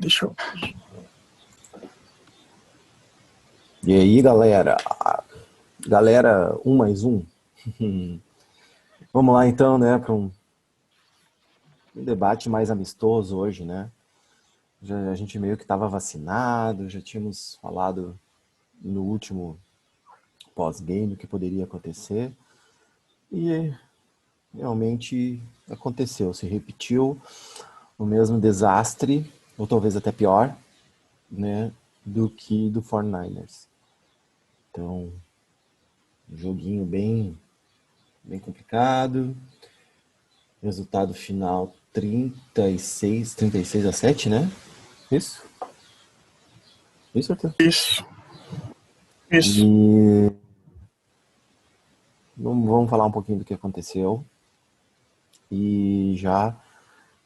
deixa eu... E aí, galera? Galera, 1 mais 1. Vamos lá então, né, para um debate mais amistoso hoje, né? A gente meio que estava vacinado, já tínhamos falado no último pós-game o que poderia acontecer e realmente aconteceu, se repetiu o mesmo desastre, ou talvez até pior, né, do que do 49ers. Então, um joguinho bem complicado. Resultado final 36-7, né? Isso? Isso, Arthur? Isso. E vamos falar um pouquinho do que aconteceu. E já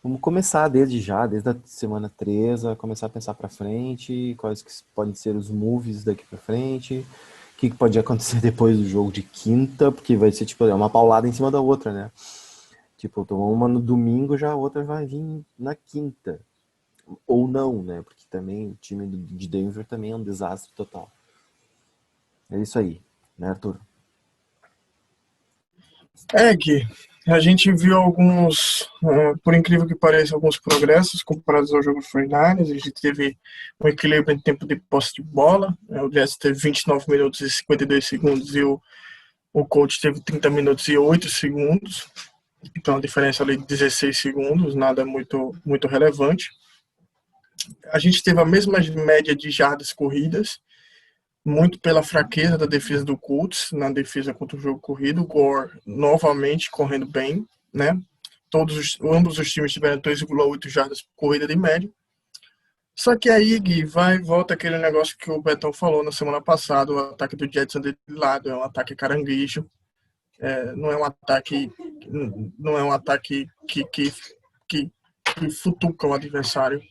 vamos começar desde a semana 3, a começar a pensar para frente, quais que podem ser os moves daqui para frente, o que pode acontecer depois do jogo de quinta, porque vai ser tipo uma paulada em cima da outra, né? Tipo, tomou uma no domingo, já a outra vai vir na quinta. Ou não, né? Porque também o time de Denver também é um desastre total. É isso aí, né, Arthur? Gui, a gente viu alguns, por incrível que pareça, alguns progressos comparados ao jogo dos 49ers. A gente teve um equilíbrio em tempo de posse de bola. O Jets teve 29 minutos e 52 segundos e o Colts teve 30 minutos e 8 segundos. Então, a diferença ali de 16 segundos, nada muito relevante. A gente teve a mesma média de jardas corridas, muito pela fraqueza da defesa do Colts na defesa contra o jogo corrido. O Gore novamente correndo bem, né? Ambos os times tiveram 2,8 jardas por corrida de média. Só que aí, Gui, vai e volta aquele negócio que o Betão falou na semana passada, o ataque do Jets anda de lado, é um ataque caranguejo, não é um ataque que futuca o adversário.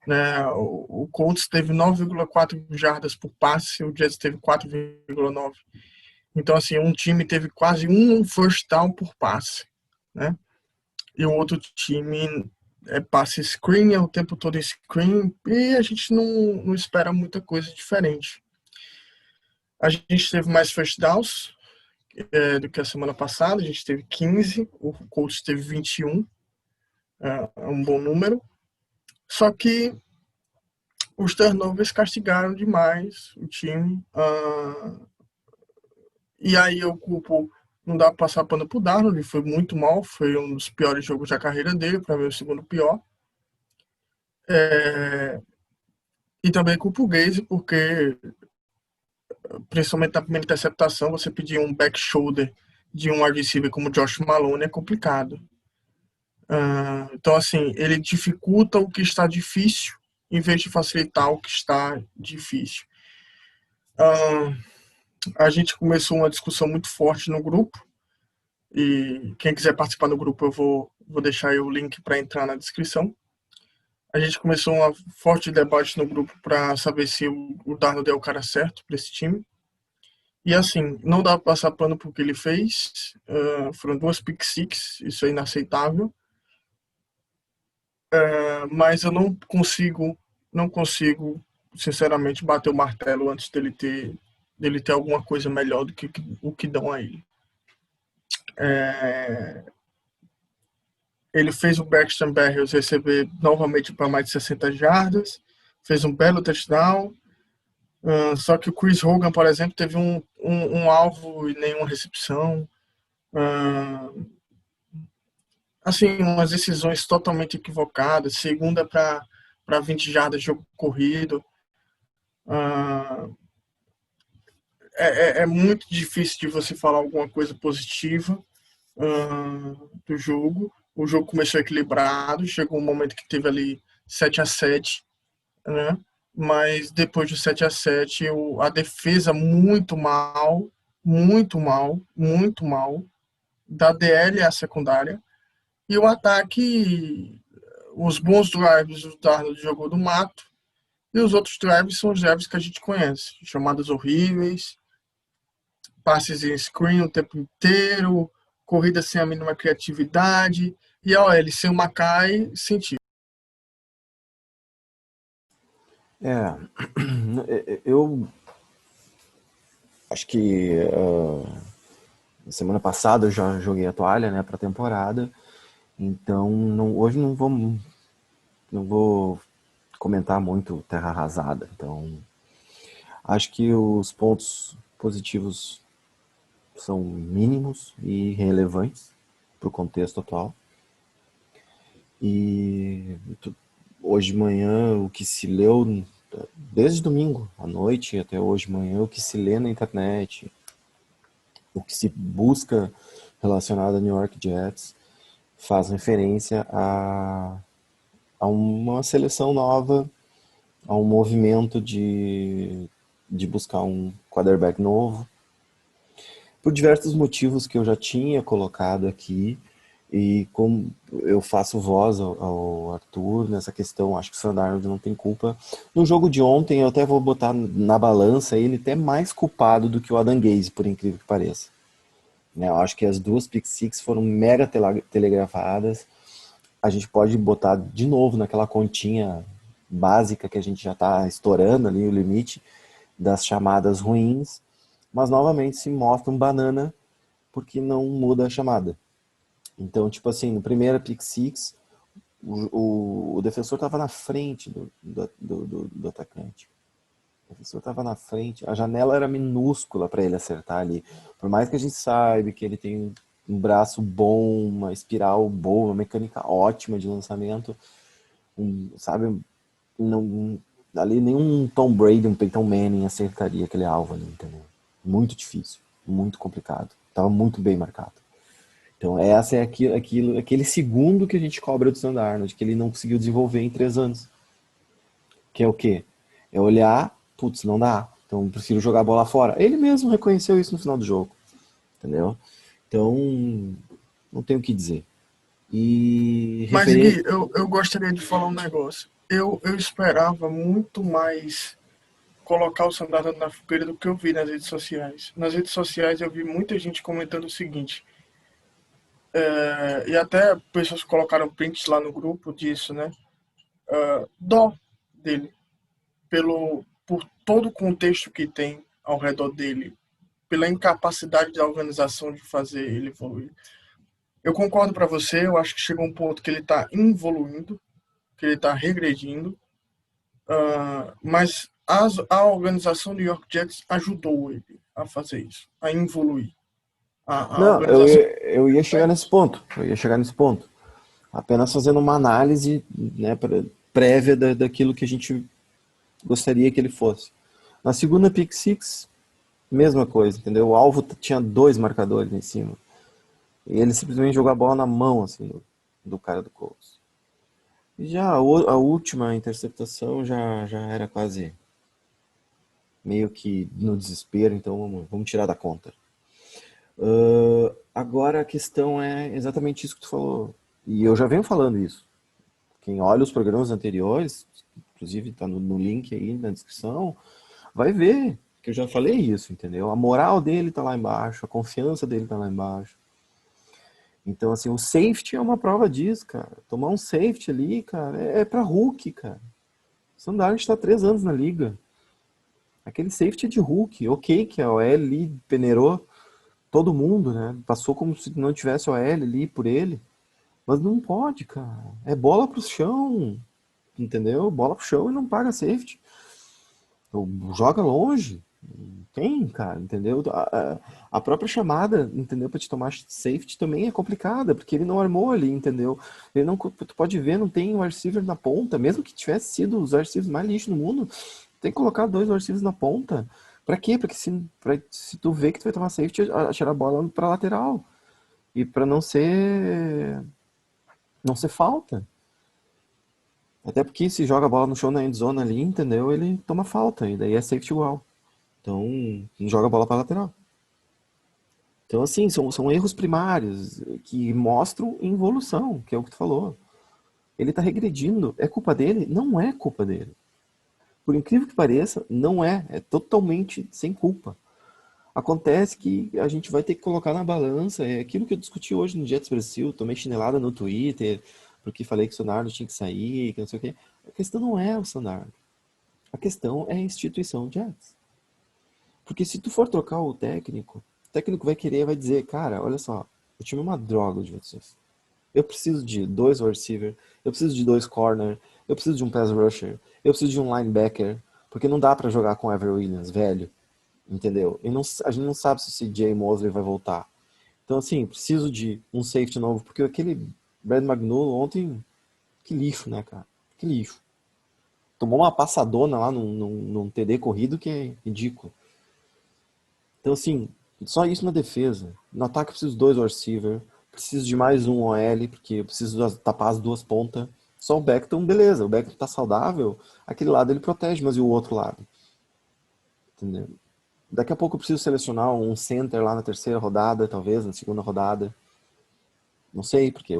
Né? O Colts teve 9,4 jardas por passe, o Jets teve 4,9. Então, assim, um time teve quase um first down por passe, né? E o outro time passe screen, é o tempo todo screen, e a gente não espera muita coisa diferente. A gente teve mais first downs do que a semana passada, a gente teve 15, o Colts teve 21, é um bom número. Só que os turnovers castigaram demais o time. E aí eu culpo, não dá pra passar pano pro Darnold, ele foi muito mal, foi um dos piores jogos da carreira dele, para mim o segundo pior. E também culpo o Gaze, porque principalmente na primeira interceptação, você pedir um back shoulder de um wide receiver como Josh Malone é complicado. Então, assim, ele dificulta o que está difícil em vez de facilitar o que está difícil. A gente começou uma discussão muito forte no grupo, e quem quiser participar do grupo eu vou deixar aí o link para entrar na descrição. A gente começou um forte debate no grupo para saber se o Darnold é o cara certo para esse time. E assim, não dá para passar pano por que ele fez. Foram 2 pick six, isso é inaceitável. Mas eu não consigo, sinceramente, bater o martelo antes dele ter alguma coisa melhor do que o que dão a ele. Ele fez o Braxton Berrios receber novamente para mais de 60 jardas, fez um belo touchdown. Só que o Chris Hogan, por exemplo, teve um alvo e nenhuma recepção. Assim, umas decisões totalmente equivocadas. Segunda para 20 jardas de jogo corrido. É muito difícil de você falar alguma coisa positiva do jogo. O jogo começou equilibrado, chegou um momento que teve ali 7-7, né? Mas depois do 7-7, a defesa muito mal, da DL à secundária, e o ataque, os bons drives, o Darnold jogou do mato, e os outros drives são os drives que a gente conhece, chamadas horríveis, passes em screen o tempo inteiro, corrida sem a mínima criatividade, e a OL sem o Mackay sentiu. É, eu acho que semana passada eu já joguei a toalha, né, pra temporada, então hoje não vou comentar muito terra arrasada. Então, acho que os pontos positivos são mínimos e relevantes para o contexto atual. E hoje de manhã, o que se leu, desde domingo à noite até hoje de manhã, o que se lê na internet, o que se busca relacionado a New York Jets, faz referência a uma seleção nova, a um movimento de buscar um quarterback novo, por diversos motivos que eu já tinha colocado aqui, e como eu faço voz ao Arthur nessa questão, acho que o Sam Darnold não tem culpa. No jogo de ontem, eu até vou botar na balança ele até mais culpado do que o Adam Gaze, por incrível que pareça. Né, eu acho que as duas pick six foram mega telegrafadas. A gente pode botar de novo naquela continha básica que a gente já está estourando ali o limite das chamadas ruins, mas novamente se mostra um banana porque não muda a chamada. Então, tipo assim, no primeiro pick six, o defensor estava na frente do atacante. O defensor estava na frente, a janela era minúscula para ele acertar ali. Por mais que a gente saiba que ele tem um braço bom, uma espiral boa, uma mecânica ótima de lançamento, sabe, não, ali nenhum Tom Brady, um Peyton Manning acertaria aquele alvo ali, entendeu? Muito difícil, muito complicado. Estava muito bem marcado. Então, essa é aquele segundo que a gente cobra do Sam Darnold, que ele não conseguiu desenvolver em 3 anos. Que é o quê? É olhar, putz, não dá. Então, eu prefiro jogar a bola fora. Ele mesmo reconheceu isso no final do jogo, entendeu? Então, não tenho o que dizer. E Mas, Gui, referente. eu gostaria de falar um negócio. Eu esperava muito mais colocar o Sandata na fogueira do que eu vi nas redes sociais. Nas redes sociais eu vi muita gente comentando o seguinte, e até pessoas colocaram prints lá no grupo disso, né? Dó dele, por todo o contexto que tem ao redor dele, pela incapacidade da organização de fazer ele evoluir. Eu concordo para você, eu acho que chegou um ponto que ele está involuindo, que ele está regredindo, mas a organização do New York Jets ajudou ele a fazer isso, a evoluir. A Não, eu organização ia, eu ia chegar nesse ponto. Eu ia chegar nesse ponto. Apenas fazendo uma análise, né, prévia daquilo que a gente gostaria que ele fosse. Na segunda pick six, mesma coisa, entendeu? O alvo tinha 2 marcadores em cima. E ele simplesmente jogou a bola na mão, assim, do cara do Colts. E já a última interceptação já era quase meio que no desespero, então vamos tirar da conta. Agora a questão é exatamente isso que tu falou. E eu já venho falando isso. Quem olha os programas anteriores, inclusive está no link aí na descrição, vai ver que eu já falei isso, entendeu? A moral dele tá lá embaixo, a confiança dele tá lá embaixo. Então, assim, o safety é uma prova disso, cara. Tomar um safety ali, cara, é pra Hulk, cara. O Sam Darnold tá 3 anos na liga. Aquele safety é de Hulk. Ok, que a OL ali peneirou todo mundo, né? Passou como se não tivesse OL ali por ele. Mas não pode, cara. É bola pro chão, entendeu? Bola pro chão e não paga safety. Joga longe. Tem, cara, entendeu? A própria chamada, entendeu? Pra te tomar safety também é complicada, porque ele não armou ali, entendeu? Ele não, tu pode ver, não tem um wide receiver na ponta, mesmo que tivesse sido os wide receivers mais lixo no mundo, tem que colocar 2 wide receivers na ponta. Pra quê? Porque se tu vê que tu vai tomar safety, atirar a bola pra lateral. E pra não ser falta. Até porque se joga a bola no chão na endzone ali, entendeu? Ele toma falta, e daí é safety igual. Então, joga a bola para lateral. Então, assim, são erros primários que mostram evolução, que é o que tu falou. Ele tá regredindo. É culpa dele? Não é culpa dele. Por incrível que pareça, não é. É totalmente sem culpa. Acontece que a gente vai ter que colocar na balança. É aquilo que eu discuti hoje no Jets Brasil. Tomei chinelada no Twitter, porque falei que o Sonardo tinha que sair, que não sei o quê. A questão não é o Sonardo. A questão é a instituição Jets. Porque se tu for trocar o técnico vai querer, vai dizer, cara, olha só, o time é uma droga de vocês. Eu preciso de 2 receiver, eu preciso de 2 corner, eu preciso de um pass rusher, eu preciso de um linebacker, porque não dá pra jogar com o Ever Williams, velho, entendeu? E não, a gente não sabe se o CJ Mosley vai voltar. Então, assim, preciso de um safety novo, porque aquele Brad McNulty ontem, que lixo, né, cara? Que lixo. Tomou uma passadona lá num TD corrido que é ridículo. Então, assim, só isso na defesa. No ataque eu preciso de 2 receiver, preciso de mais um OL, porque eu preciso tapar as 2 pontas. Só o Becton, beleza, o Becton tá saudável, aquele lado ele protege, mas e o outro lado? Entendeu? Daqui a pouco eu preciso selecionar um center lá na terceira rodada, talvez, na segunda rodada. Não sei, porque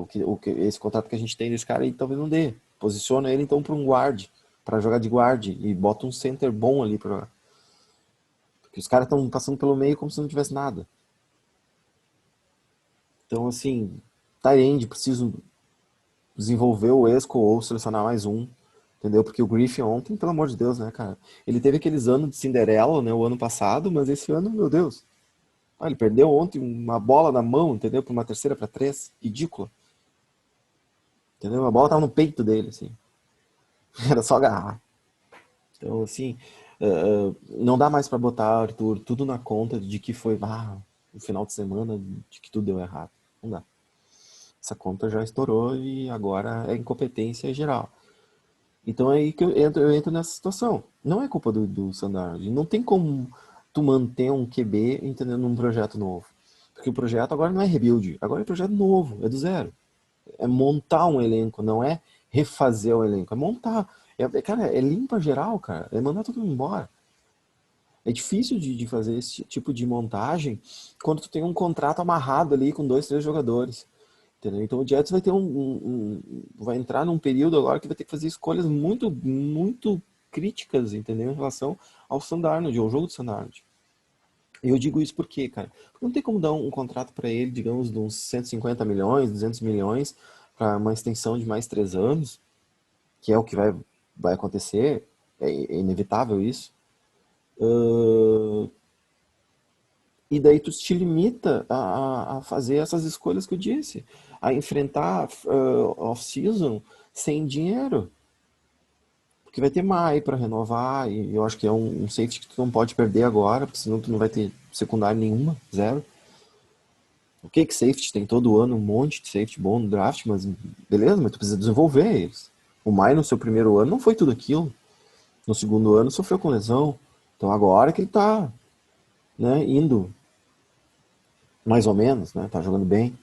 esse contrato que a gente tem desse cara aí talvez não dê. Posiciona ele então para um guard, para jogar de guard, e bota um center bom ali para jogar. Porque os caras estão passando pelo meio como se não tivesse nada. Então, assim, tight preciso desenvolver o Esco ou selecionar mais um, entendeu? Porque o Griffin ontem, pelo amor de Deus, né, cara? Ele teve aqueles anos de Cinderela, né, o ano passado, mas esse ano, meu Deus. Ele perdeu ontem uma bola na mão, entendeu? Por uma terceira para 3, ridícula. Entendeu? A bola tava no peito dele, assim. Era só agarrar. Então, assim, não dá mais para botar, Arthur, tudo na conta de que foi o final de semana de que tudo deu errado. Não dá. Essa conta já estourou e agora é incompetência geral. Então é aí que eu entro nessa situação. Não é culpa do Sandarnold. Não tem como tu manter um QB, entendendo, num projeto novo. Porque o projeto agora não é rebuild, agora é projeto novo, é do zero. É montar um elenco, não é refazer o elenco, é montar. Cara, é limpa geral, cara. É mandar todo mundo embora. É difícil de fazer esse tipo de montagem quando tu tem um contrato amarrado ali com 2, 3 jogadores. Entendeu? Então o Jets vai ter vai entrar num período agora que vai ter que fazer escolhas muito, muito críticas, entendeu? Em relação ao Sam Darnold, ao jogo do Sam Darnold. E eu digo isso por quê, cara? Porque não tem como dar um contrato para ele, digamos, de uns 150 milhões, 200 milhões, para uma extensão de mais 3 anos, que é o que vai acontecer, é inevitável isso. E daí tu te limita a fazer essas escolhas que eu disse, a enfrentar off-season sem dinheiro. Porque vai ter Mai para renovar, e eu acho que é um safety que tu não pode perder agora, porque senão tu não vai ter secundária nenhuma, zero. O que safety tem todo ano um monte de safety bom no draft, mas beleza, mas tu precisa desenvolver eles. O Mai no seu primeiro ano não foi tudo aquilo. No segundo ano sofreu com lesão. Então agora que ele tá, né, indo mais ou menos, né, tá jogando bem.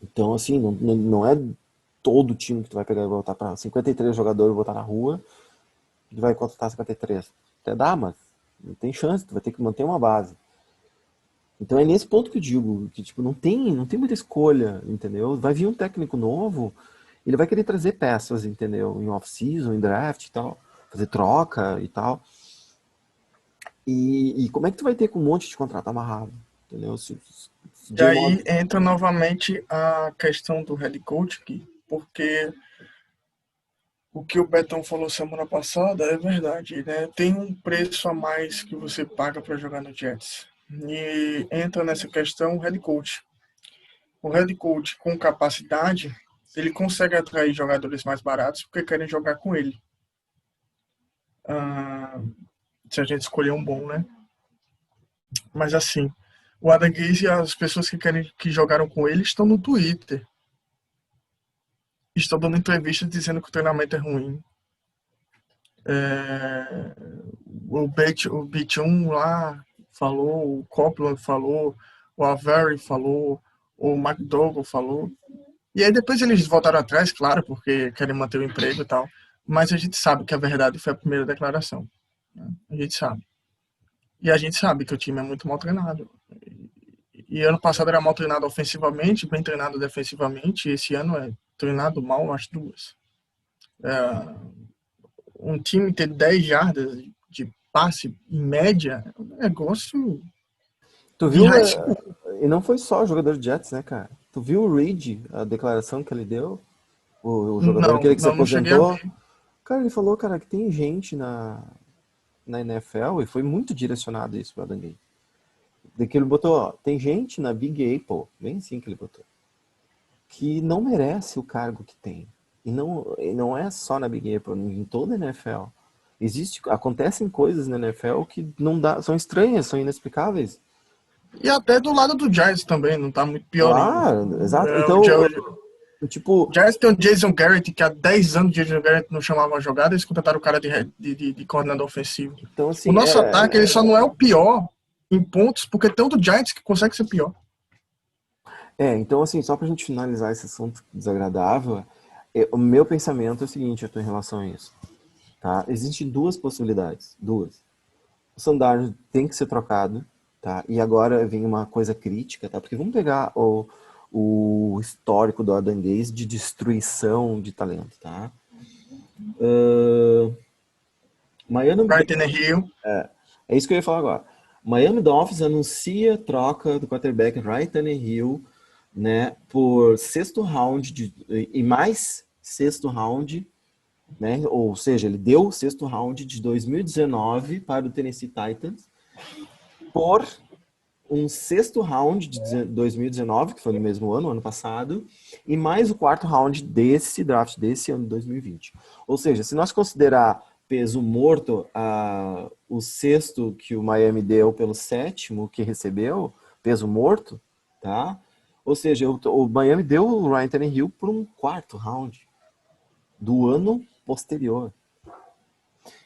Então assim, não é todo time que tu vai pegar e botar para 53 jogadores e botar na rua, tu vai contratar 53. Até dá, mas não tem chance, tu vai ter que manter uma base. Então é nesse ponto que eu digo, que tipo, não tem muita escolha, entendeu? Vai vir um técnico novo, ele vai querer trazer peças, entendeu? Em off-season, em draft e tal, fazer troca e tal. E como é que tu vai ter com um monte de contrato amarrado, entendeu? Se E aí entra novamente a questão do head coach, porque o que o Betão falou semana passada é verdade, né? Tem um preço a mais que você paga para jogar no Jets. E entra nessa questão o head coach. O head coach com capacidade, ele consegue atrair jogadores mais baratos porque querem jogar com ele. Se a gente escolher um bom, né? Mas assim, o Adam Gaze e as pessoas que jogaram com ele estão no Twitter. Estão dando entrevistas dizendo que o treinamento é ruim. O Beat1 lá falou, o Copeland falou, o Avery falou, o McDougall falou. E aí depois eles voltaram atrás, claro, porque querem manter o emprego e tal. Mas a gente sabe que a verdade foi a primeira declaração. Né? A gente sabe. E a gente sabe que o time é muito mal treinado. E ano passado era mal treinado ofensivamente, bem treinado defensivamente. E esse ano é treinado mal as duas. Um time ter 10 jardas de passe em média é um negócio Tu de viu, high school. e não foi só o jogador de Jets, né, cara? Tu viu o Reed, a declaração que ele deu? O jogador Não, aquele que se não cheguei a aposentou, ver. Cara, ele falou, cara, que tem gente na NFL, e foi muito direcionado isso pro Adam Gaze. De que ele botou, ó, tem gente na Big Apple, bem assim que ele botou, que não merece o cargo que tem. E não é só na Big Apple, em toda a NFL. Acontecem coisas na NFL que não dá, são estranhas, são inexplicáveis. E até do lado do Giants também, não tá muito pior ainda. Claro, exato. É, Então, o tipo, Giants tem o Jason Garrett, que há 10 anos o Jason Garrett não chamava uma jogada, eles contrataram o cara de coordenador ofensivo. então O assim, nosso ataque, ele só não é o pior em pontos, porque tem o do Giants que consegue ser pior. então assim, só pra gente finalizar esse assunto desagradável, o meu pensamento é o seguinte, eu tô em relação a isso, tá? Existem duas possibilidades, duas. O Sandarno tem que ser trocado, tá? E agora vem uma coisa crítica, tá? Porque vamos pegar o histórico do Adam Gaze de destruição de talento, tá? Miami, Ryan Tannehill. é isso que eu ia falar agora. Miami Dolphins anuncia troca do quarterback Ryan Tannehill, né, por sexto round e mais sexto round, né? Ou seja, ele deu o sexto round de 2019 para o Tennessee Titans por um sexto round de 2019, que foi no mesmo ano passado, e mais o quarto round desse draft desse ano de 2020. Ou seja, se nós considerar peso morto o sexto que o Miami deu pelo sétimo que recebeu, peso morto, tá? Ou seja, o Miami deu o Ryan Tannehill por um quarto round do ano posterior.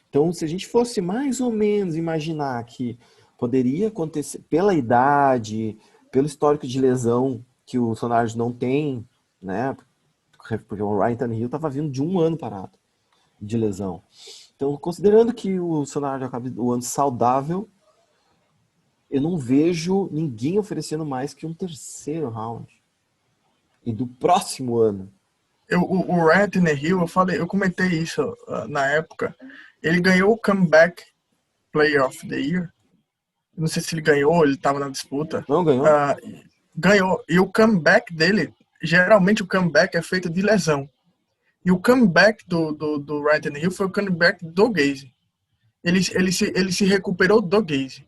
Então, se a gente fosse mais ou menos imaginar que poderia acontecer, pela idade, pelo histórico de lesão que o Sonardi não tem, né? Porque o Ryan Tannehill estava vindo de um ano parado de lesão. Então, considerando que o Sonardi acabe o ano saudável, eu não vejo ninguém oferecendo mais que um terceiro round. E do próximo ano. O Ryan Tannehill, eu comentei isso na época. Ele ganhou o Comeback Player of the Year. Não sei se ele ganhou, ele estava na disputa. Não ganhou? Ganhou. E o comeback dele, geralmente o comeback é feito de lesão. E o comeback do Ryan Tannehill foi o comeback do Gaze. Ele se recuperou do Gaze.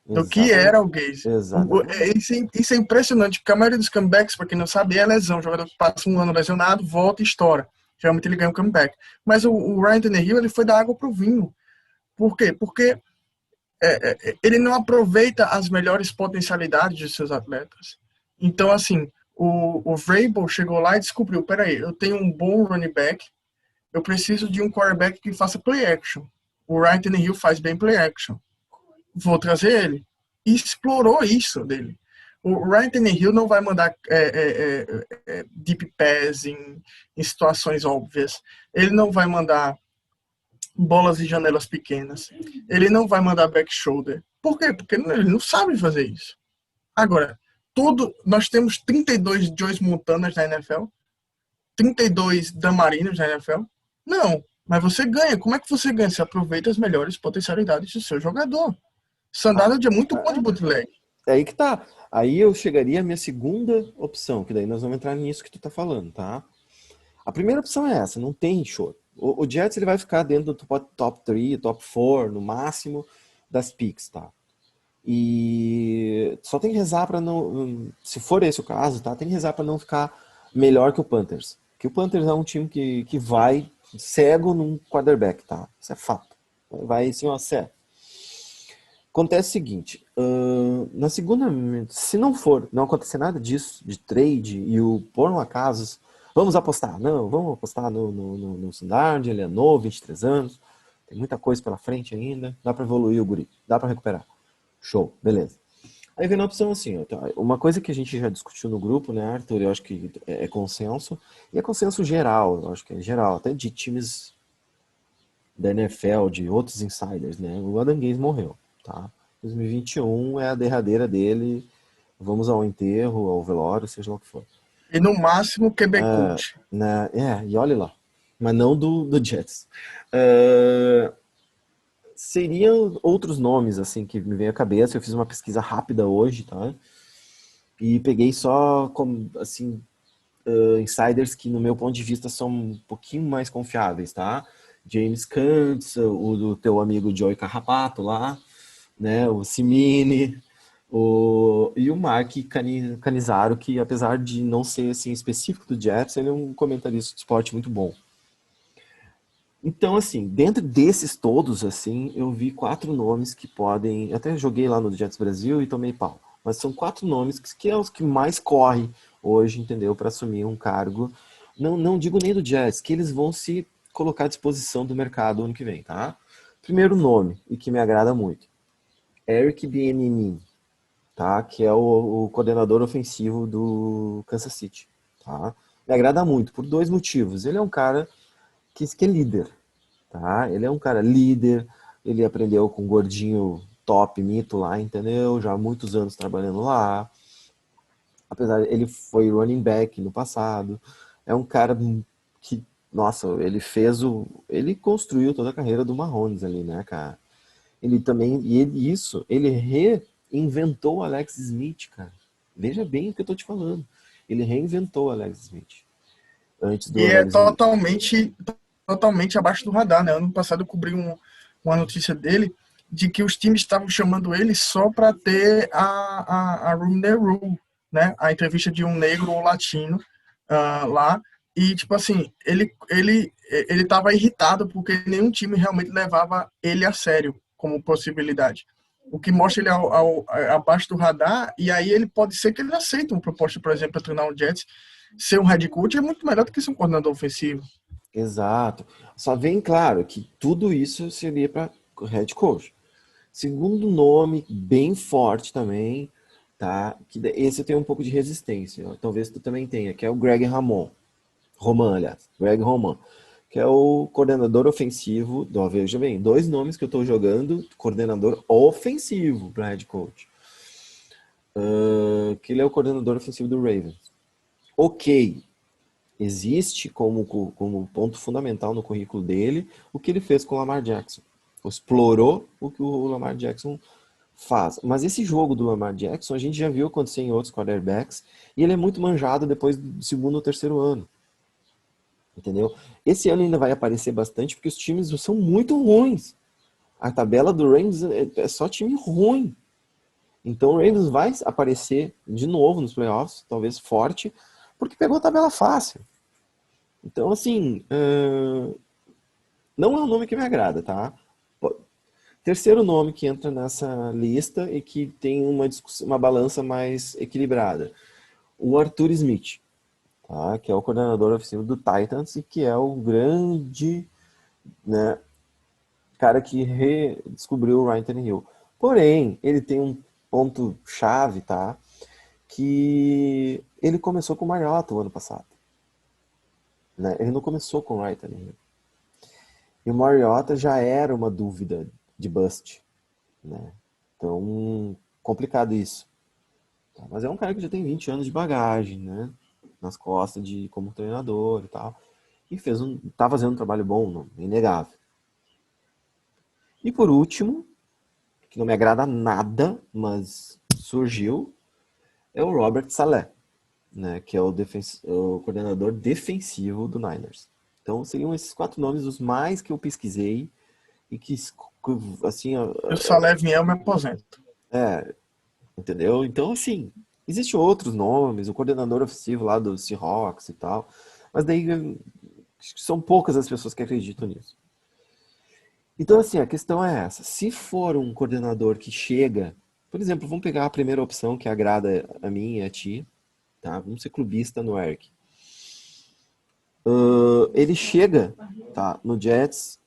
Do que Exatamente. era o Gaze. Exatamente. Isso é impressionante, porque a maioria dos comebacks, para quem não sabe, é lesão. O jogador passa um ano lesionado, volta e estoura. Geralmente ele ganha um comeback. Mas o Ryan Tannehill, ele foi da água pro vinho. Por quê? Porque ele não aproveita as melhores potencialidades de seus atletas. Então, assim, o Vrabel chegou lá e descobriu, peraí, eu tenho um bom running back, eu preciso de um quarterback que faça play action. O Ryan Tannehill faz bem play action. Vou trazer ele. E explorou isso dele. O Ryan Tannehill não vai mandar deep pass em situações óbvias. Ele não vai mandar bolas e janelas pequenas. Ele não vai mandar back shoulder. Por quê? Porque ele não sabe fazer isso. Agora, nós temos 32 Joyce Montanas na NFL, 32 Damarinos na NFL. Não, mas você ganha. Como é que você ganha? Você aproveita as melhores potencialidades do seu jogador. Sandalo é muito bom de bootleg. É aí que tá. Aí eu chegaria à minha segunda opção, que daí nós vamos entrar nisso que tu tá falando, tá? A primeira opção é essa, não tem choro. O Jets ele vai ficar dentro do top 3, top 4, no máximo, das picks, tá? E só tem que rezar para não... Se for esse o caso, tá? Tem que rezar para não ficar melhor que o Panthers. Que o Panthers é um time que vai cego num quarterback, tá? Isso é fato. Vai assim, ó, sério. Acontece o seguinte, na segunda, se não acontecer nada disso, de trade, e por um acaso, vamos apostar. Não, vamos apostar no Sundard, ele é novo, 23 anos, tem muita coisa pela frente ainda, dá para evoluir o guri, dá para recuperar. Show, beleza. Aí vem a opção assim, uma coisa que a gente já discutiu no grupo, né, Arthur, eu acho que é consenso, e é consenso geral, eu acho que é geral, até de times da NFL, de outros insiders, né, o Adam Gaze morreu. Tá? 2021 é a derradeira dele. Vamos ao enterro, ao velório, seja lá o que for. E no máximo QB coach. Né? E olha lá. Mas não do Jets. Seriam outros nomes assim que me vem à cabeça. Eu fiz uma pesquisa rápida hoje, tá? E peguei só assim insiders que no meu ponto de vista são um pouquinho mais confiáveis, tá? James Kantz, o do teu amigo Joey Carrapato lá, né? O Simine, e o Mark Canizaro, que apesar de não ser assim, específico do Jets, ele é um comentarista de esporte muito bom. Então, assim, dentro desses todos, assim, eu vi 4 nomes que podem... Até joguei lá no Jets Brasil e tomei pau. Mas são 4 nomes que é os que mais correm hoje, entendeu? Para assumir um cargo. Não digo nem do Jets, que eles vão se colocar à disposição do mercado ano que vem, tá? Primeiro nome, e que me agrada muito. Eric Bieniemy, tá? Que é o coordenador ofensivo do Kansas City, tá? Me agrada muito, por 2 motivos. Ele é um cara que é líder, tá? Ele é um cara líder, ele aprendeu com o gordinho top mito lá, entendeu? Já há muitos anos trabalhando lá. Apesar, ele foi running back no passado. É um cara que, nossa, ele construiu toda a carreira do Mahomes ali, né, cara? Ele também, ele reinventou o Alex Smith, cara. Veja bem o que eu tô te falando. Ele reinventou o Alex Smith. Antes do E é Alex Smith. totalmente abaixo do radar, né? Ano passado eu cobri uma notícia dele de que os times estavam chamando ele só para ter a Room the Rule, né? A entrevista de um negro ou latino lá. E, tipo assim, ele tava irritado porque nenhum time realmente levava ele a sério como possibilidade. O que mostra ele abaixo do radar, e aí ele pode ser que ele aceite uma proposta, por exemplo, para treinar o Jets. Ser um head coach é muito melhor do que ser um coordenador ofensivo. Exato. Só vem claro que tudo isso seria para head coach. Segundo nome, bem forte também, tá? Esse tem um pouco de resistência. Talvez tu também tenha, que é o Greg Roman, aliás. Greg Roman, que é o coordenador ofensivo. Veja bem, 2 nomes que eu estou jogando, coordenador ofensivo para head coach. Que ele é o coordenador ofensivo do Ravens. Ok, existe como ponto fundamental no currículo dele o que ele fez com o Lamar Jackson. Explorou o que o Lamar Jackson faz. Mas esse jogo do Lamar Jackson a gente já viu acontecer em outros quarterbacks e ele é muito manjado depois do segundo ou terceiro ano. Entendeu? Esse ano ainda vai aparecer bastante porque os times são muito ruins. A tabela do Rams é só time ruim. Então o Ravens vai aparecer de novo nos playoffs, talvez forte, porque pegou a tabela fácil. Então, assim, não é um nome que me agrada, tá? Terceiro nome que entra nessa lista e que tem uma balança mais equilibrada. O Arthur Smith, tá? Que é o coordenador ofensivo do Titans e que é o grande, né, cara que redescobriu o Ryan Tannehill. Porém, ele tem um ponto chave, tá? Que ele começou com o Mariota o ano passado. Né? Ele não começou com o Ryan Tannehill. E o Mariota já era uma dúvida de bust, né? Então, complicado isso. Tá? Mas é um cara que já tem 20 anos de bagagem, né? Nas costas como treinador e tal. E tá fazendo um trabalho bom, não, inegável. E por último, que não me agrada nada, mas surgiu, é o Robert Saleh, né? Que é o coordenador defensivo do Niners. Então seriam esses 4 nomes os mais que eu pesquisei e que, assim, Se o Salé vier, eu me aposento. entendeu? Então, assim, existem outros nomes, o coordenador ofensivo lá do Seahawks e tal, mas daí são poucas as pessoas que acreditam nisso. Então, assim, a questão é essa. Se for um coordenador que chega, por exemplo, vamos pegar a primeira opção que agrada a mim e a ti, tá? Vamos ser clubista no Eric. Ele chega, tá, no Jets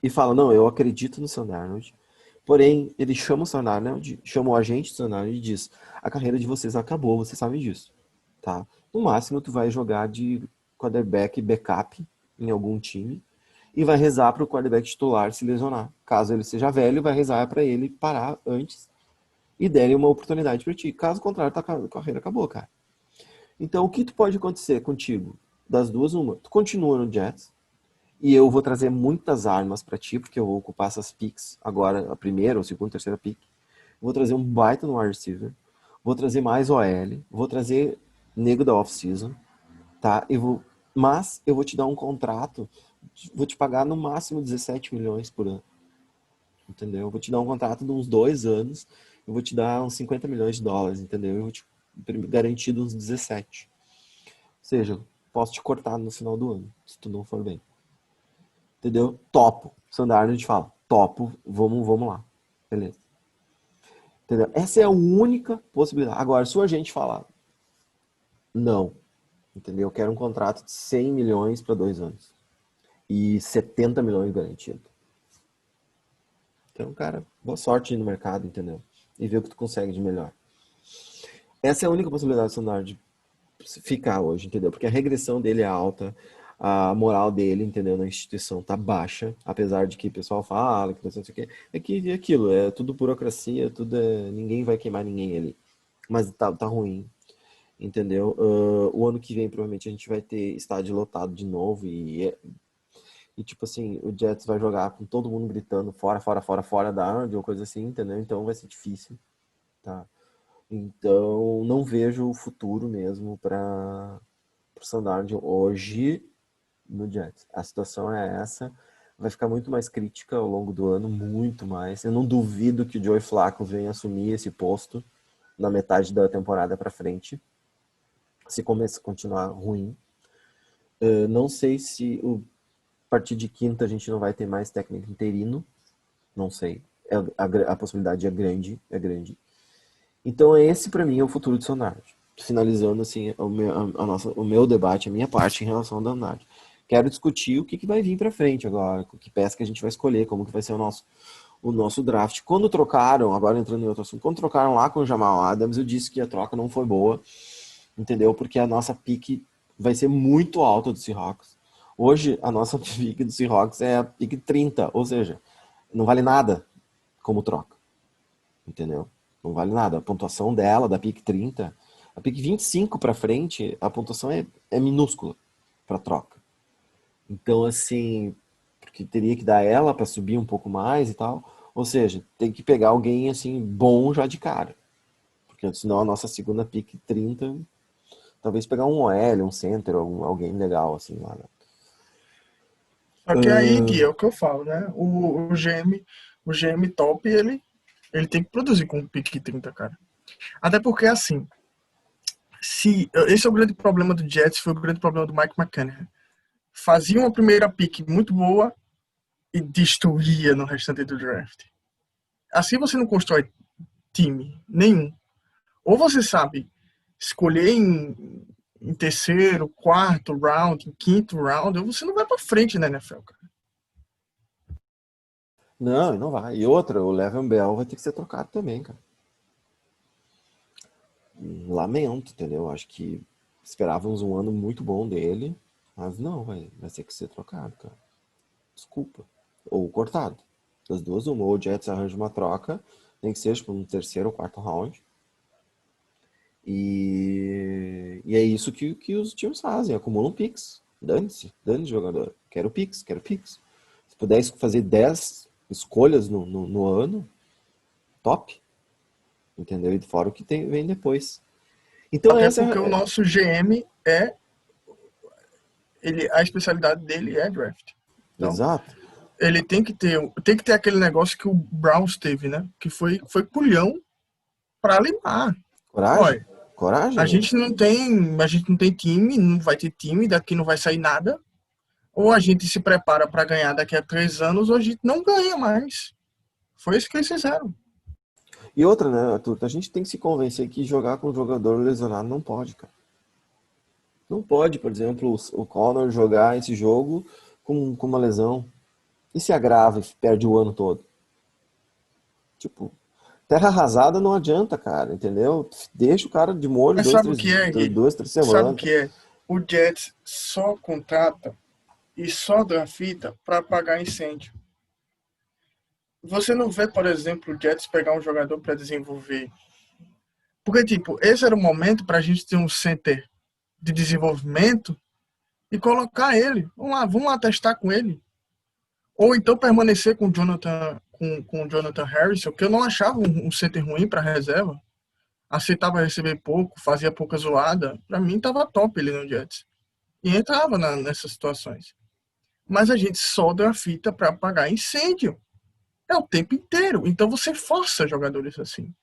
e fala, não, eu acredito no Sam Darnold, porém, ele chama o Sam Darnold, chama o agente do Sam Darnold e diz, a carreira de vocês acabou, vocês sabem disso, tá? No máximo, tu vai jogar de quarterback backup em algum time e vai rezar para o quarterback titular se lesionar. Caso ele seja velho, vai rezar para ele parar antes e derem uma oportunidade para ti. Caso contrário, tua carreira acabou, cara. Então, o que tu pode acontecer contigo? Das duas, uma. Tu continua no Jets, e eu vou trazer muitas armas para ti, porque eu vou ocupar essas picks agora, a primeira, ou segunda, terceira pick. Vou trazer um baita no wide receiver. Vou trazer mais OL. Vou trazer nego da off-season. Tá? Mas eu vou te dar um contrato vou te pagar no máximo 17 milhões por ano. Entendeu? Eu vou te dar um contrato de uns 2 anos, eu vou te dar uns 50 milhões de dólares, entendeu? Eu vou te garantir uns 17. Ou seja, posso te cortar no final do ano, se tu não for bem. Entendeu? Topo. Sandarno a gente fala, topo, vamos lá. Beleza. Entendeu? Essa é a única possibilidade. Agora, se o agente falar, não, entendeu? Eu quero um contrato de 100 milhões para 2 anos. E 70 milhões garantido. Então, cara, boa sorte no mercado, entendeu? E ver o que tu consegue de melhor. Essa é a única possibilidade do Sonar de ficar hoje, entendeu? Porque a regressão dele é alta, a moral dele, entendeu, na instituição tá baixa, apesar de que o pessoal fala que não sei o quê. É que é aquilo, é tudo burocracia, tudo é... ninguém vai queimar ninguém ali. Mas tá ruim, entendeu? O ano que vem, provavelmente, a gente vai ter estádio lotado de novo e tipo assim, o Jets vai jogar com todo mundo gritando fora, fora, fora, fora da Arnold, ou coisa assim, entendeu? Então vai ser difícil, tá? Então não vejo o futuro mesmo para o Sandarnold hoje no Jets. A situação é essa, vai ficar muito mais crítica ao longo do ano, muito mais. Eu não duvido que o Joey Flacco venha assumir esse posto na metade da temporada para frente, se começar a continuar ruim. Não sei se a partir de quinta a gente não vai ter mais técnico interino, não sei. A possibilidade é grande, é grande. Então esse para mim é o futuro do Sonard. Finalizando assim o meu debate, a minha parte em relação ao Leonardo. Quero discutir o que vai vir para frente agora, que peça que a gente vai escolher, como que vai ser o nosso draft. Quando trocaram, agora entrando em outro assunto, quando trocaram lá com o Jamal Adams, eu disse que a troca não foi boa, entendeu? Porque a nossa pique vai ser muito alta do Seahawks. Hoje, a nossa pique do Seahawks é a pique 30, ou seja, não vale nada como troca, entendeu? Não vale nada. A pontuação dela, da pique 30, a pique 25 para frente, a pontuação é minúscula para troca. Então, assim, porque teria que dar ela para subir um pouco mais e tal. Ou seja, tem que pegar alguém, assim, bom já de cara. Porque senão a nossa segunda pique 30, talvez pegar um OL, um center, alguém legal, assim, lá. Né? Só que aí, Gui, é o que eu falo, né? O GM top, ele tem que produzir com o pique 30, cara. Até porque, assim, esse é o grande problema do Jets, foi o grande problema do Mike McCann. Fazia uma primeira pick muito boa e destruía no restante do draft. Assim você não constrói time nenhum. Ou você sabe escolher em terceiro, quarto round, em quinto round, ou você não vai pra frente na NFL, cara. Não vai. E outra, o Le'Veon Bell vai ter que ser trocado também, cara. Lamento, entendeu? Acho que esperávamos um ano muito bom dele, mas não, vai ter que ser trocado, cara. Desculpa. Ou cortado. Das duas, uma. Ou o Jets arranja uma troca, nem que seja para um terceiro ou quarto round. E é isso que os times fazem, acumulam picks. Dane-se jogador. Quero picks. Se pudesse fazer 10 escolhas no ano, top. Entendeu? E fora o que vem depois. Então Até essa porque o nosso GM a especialidade dele é draft. Então, exato. ele tem que ter aquele negócio que o Browns teve, né? Que foi culhão para limar. Coragem? Olha, Coragem? a gente não tem time, não vai ter time, daqui não vai sair nada. Ou a gente se prepara para ganhar daqui a 3 anos, ou a gente não ganha mais. Foi isso que eles fizeram. E outra, né, Arthur? A gente tem que se convencer que jogar com um jogador lesionado não pode, cara. Não pode, por exemplo, o Connor jogar esse jogo com uma lesão. E se agrava e perde o ano todo? Tipo, terra arrasada não adianta, cara, entendeu? Deixa o cara de molho Mas sabe o que é, Gui? 2, 3 Sabe o semanas. que é? O Jets só contrata e só drafta para pagar incêndio. Você não vê, por exemplo, o Jets pegar um jogador para desenvolver. Porque, tipo, esse era o momento para a gente ter um center de desenvolvimento e colocar ele. Vamos lá testar com ele. Ou então permanecer com o Jonathan Harrison, que eu não achava um center ruim para reserva. Aceitava receber pouco, fazia pouca zoada. Para mim, tava top ele no Jets. E entrava nessas situações. mas a gente solda a fita para apagar incêndio. É o tempo inteiro. Então você força jogadores assim.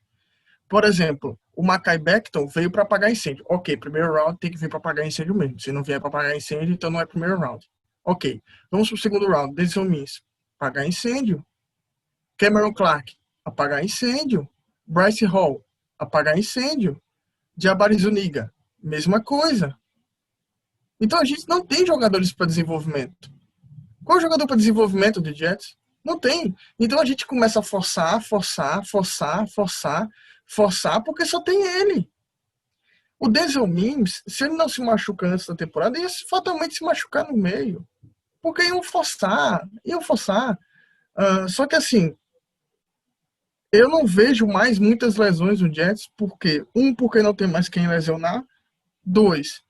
Por exemplo, o Mackay Becton veio para apagar incêndio. Ok, primeiro round tem que vir para apagar incêndio mesmo. Se não vier para apagar incêndio, então não é primeiro round. Ok, vamos para o segundo round. Denzel Mims, apagar incêndio. Cameron Clark, apagar incêndio. Bryce Hall, apagar incêndio. Jabari Zuniga, mesma coisa. Então a gente não tem jogadores para desenvolvimento. Qual é o jogador para desenvolvimento de Jets? Não tem. Então a gente começa a forçar, porque só tem ele. O Denzel Mims, se ele não se machuca antes da temporada, ia fatalmente se machucar no meio. Porque iam forçar. Só que assim, eu não vejo mais muitas lesões no Jets, porque não tem mais quem lesionar. Dois,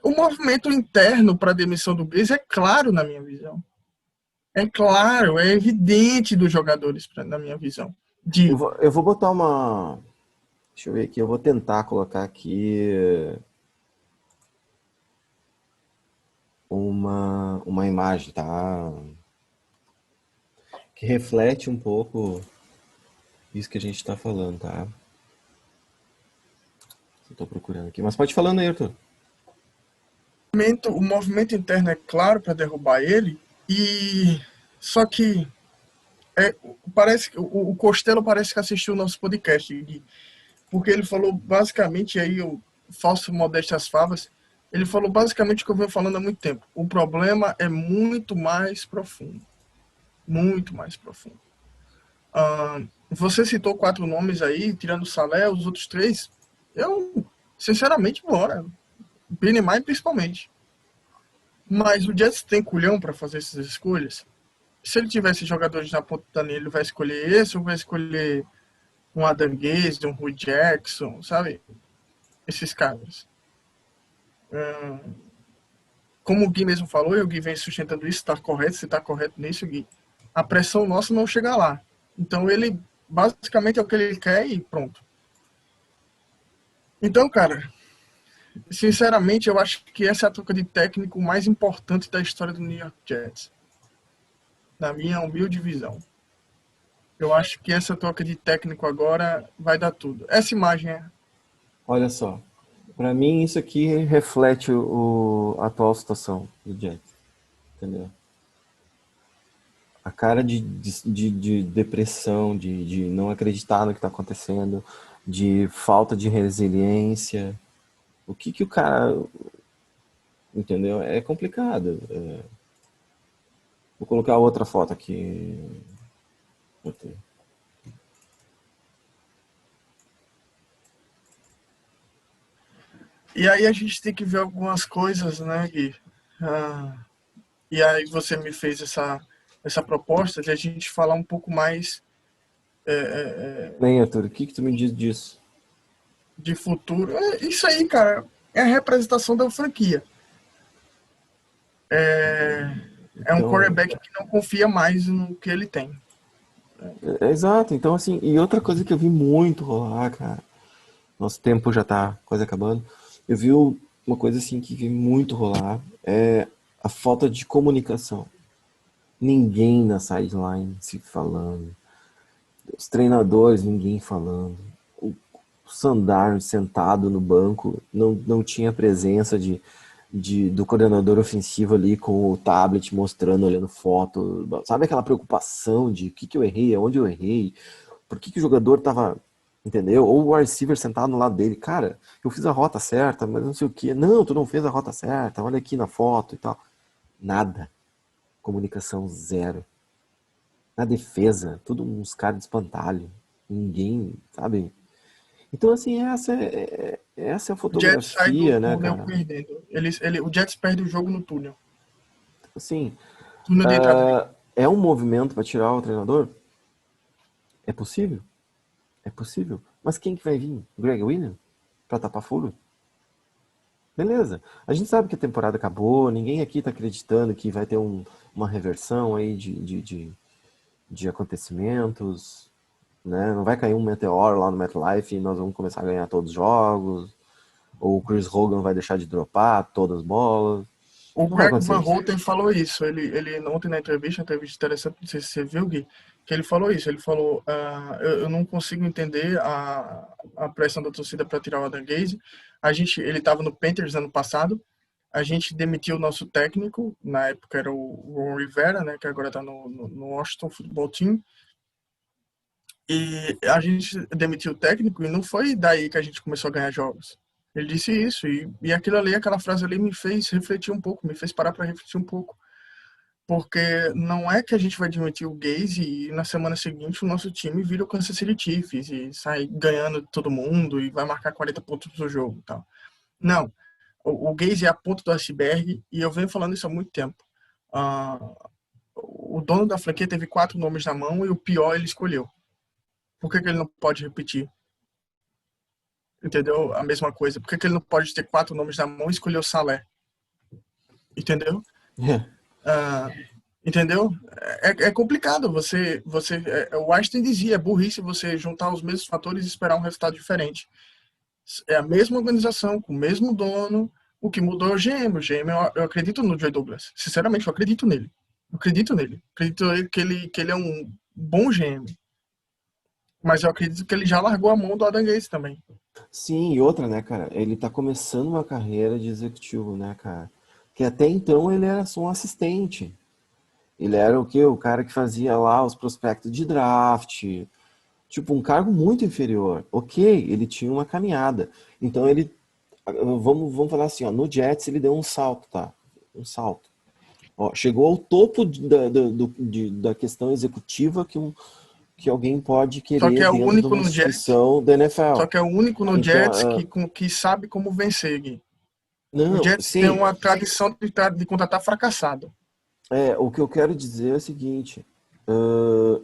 o movimento interno para a demissão do Brees é claro na minha visão. É claro, é evidente dos jogadores, na minha visão. Eu vou botar uma... Deixa eu ver aqui, eu vou tentar colocar aqui uma imagem, tá? Que reflete um pouco isso que a gente está falando, tá? Eu tô procurando aqui, mas pode ir falando aí, Arthur. O movimento interno é claro para derrubar ele, e só que parece que o Costello parece que assistiu o nosso podcast, porque ele falou basicamente, aí eu faço modéstias favas, ele falou basicamente o que eu venho falando há muito tempo. O problema é muito mais profundo. Muito mais profundo. Você citou 4 nomes aí, tirando o Salé, os outros 3, eu, sinceramente, bora. Benny Maia, principalmente. Mas o Jets tem culhão para fazer essas escolhas? Se ele tivesse jogadores na ponta da linha, ele vai escolher esse ou vai escolher um Adam Gaze, um Rui Jackson, sabe? Esses caras. Como o Gui mesmo falou, e o Gui vem sustentando isso, está correto, se está correto nisso, Gui. A pressão nossa não chega lá. Então ele, basicamente, é o que ele quer e pronto. Então, cara, sinceramente, eu acho que essa é a troca de técnico mais importante da história do New York Jets. Na minha humilde visão. Eu acho que essa troca de técnico agora vai dar tudo. Essa imagem é... Olha só, para mim isso aqui reflete a atual situação do Jets, entendeu? A cara de depressão, de não acreditar no que está acontecendo, de falta de resiliência. O que o cara... Entendeu? É complicado. Vou colocar outra foto aqui. E aí a gente tem que ver algumas coisas, né, Gui? E aí você me fez essa proposta de a gente falar um pouco mais Bem, Arthur, o que tu me diz disso? de futuro. Isso aí, cara, é a representação da franquia. É um Então, quarterback que não confia mais no que ele tem. exato. Então, assim, e outra coisa que eu vi muito rolar, cara, nosso tempo já tá quase acabando. Eu vi uma coisa assim que vi muito rolar, é a falta de comunicação. Ninguém na sideline se falando. Os treinadores, ninguém falando. O Sandar sentado no banco, não tinha presença do coordenador ofensivo ali com o tablet mostrando, olhando foto. Sabe aquela preocupação de o que eu errei, aonde eu errei, por que o jogador tava, entendeu? Ou o receiver sentado no lado dele. Cara, eu fiz a rota certa, mas não sei o que. Não, tu não fez a rota certa, olha aqui na foto e tal. Nada. Comunicação zero. Na defesa, tudo uns caras de espantalho. Ninguém, sabe? Então, assim, essa é a O Jets sai do fotografia, né, túnel cara? perdendo. O Jets perde o jogo no túnel. Assim, Túnel de entrada de... é um movimento para tirar o treinador? É possível? É possível. Mas quem que vai vir? O Greg Williams? Pra tapar furo? Beleza. A gente sabe que a temporada acabou, ninguém aqui tá acreditando que vai ter uma reversão aí de acontecimentos, né? Não vai cair um meteoro lá no MetLife e nós vamos começar a ganhar todos os jogos, ou o Chris Hogan vai deixar de dropar todas as bolas. O Não vai Greg acontecer Van isso. Houten falou isso. Ele ontem na entrevista interessante, não sei se você viu, Gui, que ele falou isso. Ele falou: eu não consigo entender a pressão da torcida para tirar o Adam Gaze. Ele estava no Panthers ano passado. A gente demitiu o nosso técnico, na época era o Ron Rivera, né, que agora está no Washington Football Team. E a gente demitiu o técnico e não foi daí que a gente começou a ganhar jogos. Ele disse isso e aquilo ali, aquela frase ali me fez refletir um pouco, me fez parar para refletir um pouco. Porque não é que a gente vai demitir o Gaze e na semana seguinte o nosso time vira o Kansas City Chiefs e sai ganhando todo mundo e vai marcar 40 pontos no jogo e tal. Não, o Gaze é a ponta do iceberg e eu venho falando isso há muito tempo. Ah, o dono da franquia teve 4 nomes na mão e o pior ele escolheu. Por que ele não pode repetir? Entendeu? A mesma coisa. Por que ele não pode ter 4 nomes na mão e escolher o Salé? Entendeu? Ah, entendeu? É complicado. O Einstein dizia, é burrice você juntar os mesmos fatores e esperar um resultado diferente. É a mesma organização, com o mesmo dono. O que mudou é o GM. O GM, eu acredito no Joe Douglas. Sinceramente, eu acredito nele. Eu acredito nele. Acredito que ele é um bom GM. Mas eu acredito que ele já largou a mão do Adam Gaze também. Sim, e outra, né, cara? Ele tá começando uma carreira de executivo, né, cara? Que até então ele era só um assistente. Ele era o quê? O cara que fazia lá os prospectos de draft. Tipo, um cargo muito inferior. Ok, ele tinha uma caminhada. Então ele. Vamos falar assim, ó. No Jets ele deu um salto, tá? Um salto. Ó, chegou ao topo da questão executiva que alguém pode Só que querer é o dentro de único uma no Jets. instituição da Só NFL. que é o único no Então, Jets que sabe como vencer, Gui. O não, Jets tem sim, uma tradição de contratar fracassado. o que eu quero dizer é o seguinte,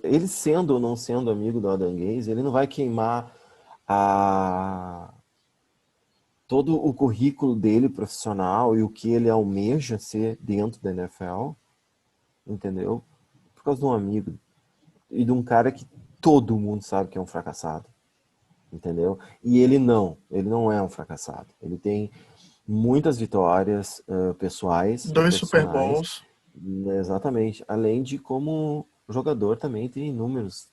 ele sendo ou não sendo amigo do Adam Gaze, ele não vai queimar a, todo o currículo dele profissional e o que ele almeja ser dentro da NFL, entendeu? Por causa de um amigo e de um cara que todo mundo sabe que é um fracassado, entendeu? E ele não é um fracassado. Ele tem muitas vitórias pessoais e 2 Super profissionais, Bowls. né, exatamente. Além de como jogador também tem inúmeros,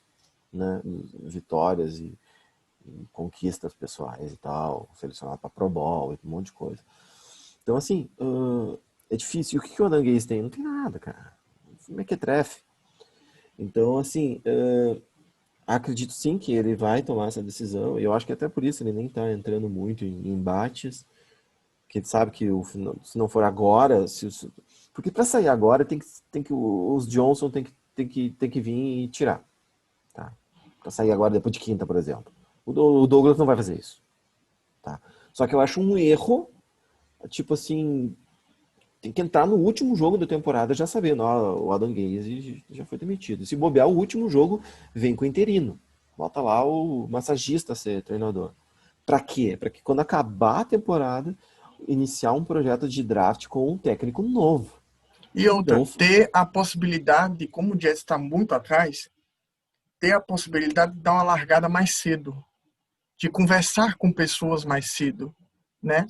né, vitórias e conquistas pessoais e tal, selecionado para Pro Bowl e um monte de coisa. Então, assim, é difícil. E o que o Adam Gaze tem? Não tem nada, cara. Como é que é trefe? Então, assim, acredito sim que ele vai tomar essa decisão. E eu acho que até por isso ele nem está entrando muito em embates. Porque ele sabe que se não for agora, porque para sair agora tem que os Johnson tem que vir e tirar, tá? Para sair agora depois de quinta, por exemplo. O Douglas não vai fazer isso, tá? Só que eu acho um erro, tipo assim, tem que entrar no último jogo da temporada já sabendo, ó, o Adam Gaze já foi demitido. Se bobear o último jogo, vem com o interino. Bota lá o massagista ser treinador. Pra quê? Pra que quando acabar a temporada, iniciar um projeto de draft com um técnico novo. E outra, Não, ter a possibilidade, como o Jets está muito atrás, ter a possibilidade de dar uma largada mais cedo, de conversar com pessoas mais cedo, né?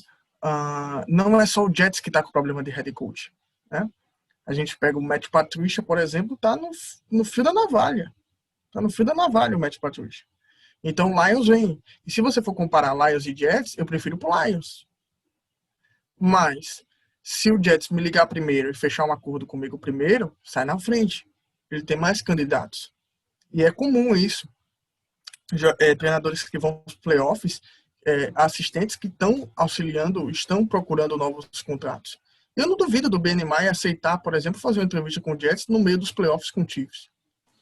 Não é só o Jets que está com problema de head coach, né? A gente pega o Matt Patricia, por exemplo, tá no fio da navalha. Tá no fio da navalha o Matt Patricia. Então o Lions vem. E se você for comparar Lions e Jets, eu prefiro pro Lions. Mas se o Jets me ligar primeiro e fechar um acordo comigo primeiro, sai na frente. Ele tem mais candidatos. E é comum isso. Treinadores que vão para os playoffs, assistentes que estão auxiliando, estão procurando novos contratos. Eu não duvido do Ben Maia aceitar, por exemplo, fazer uma entrevista com o Jets no meio dos playoffs com o Chiefs.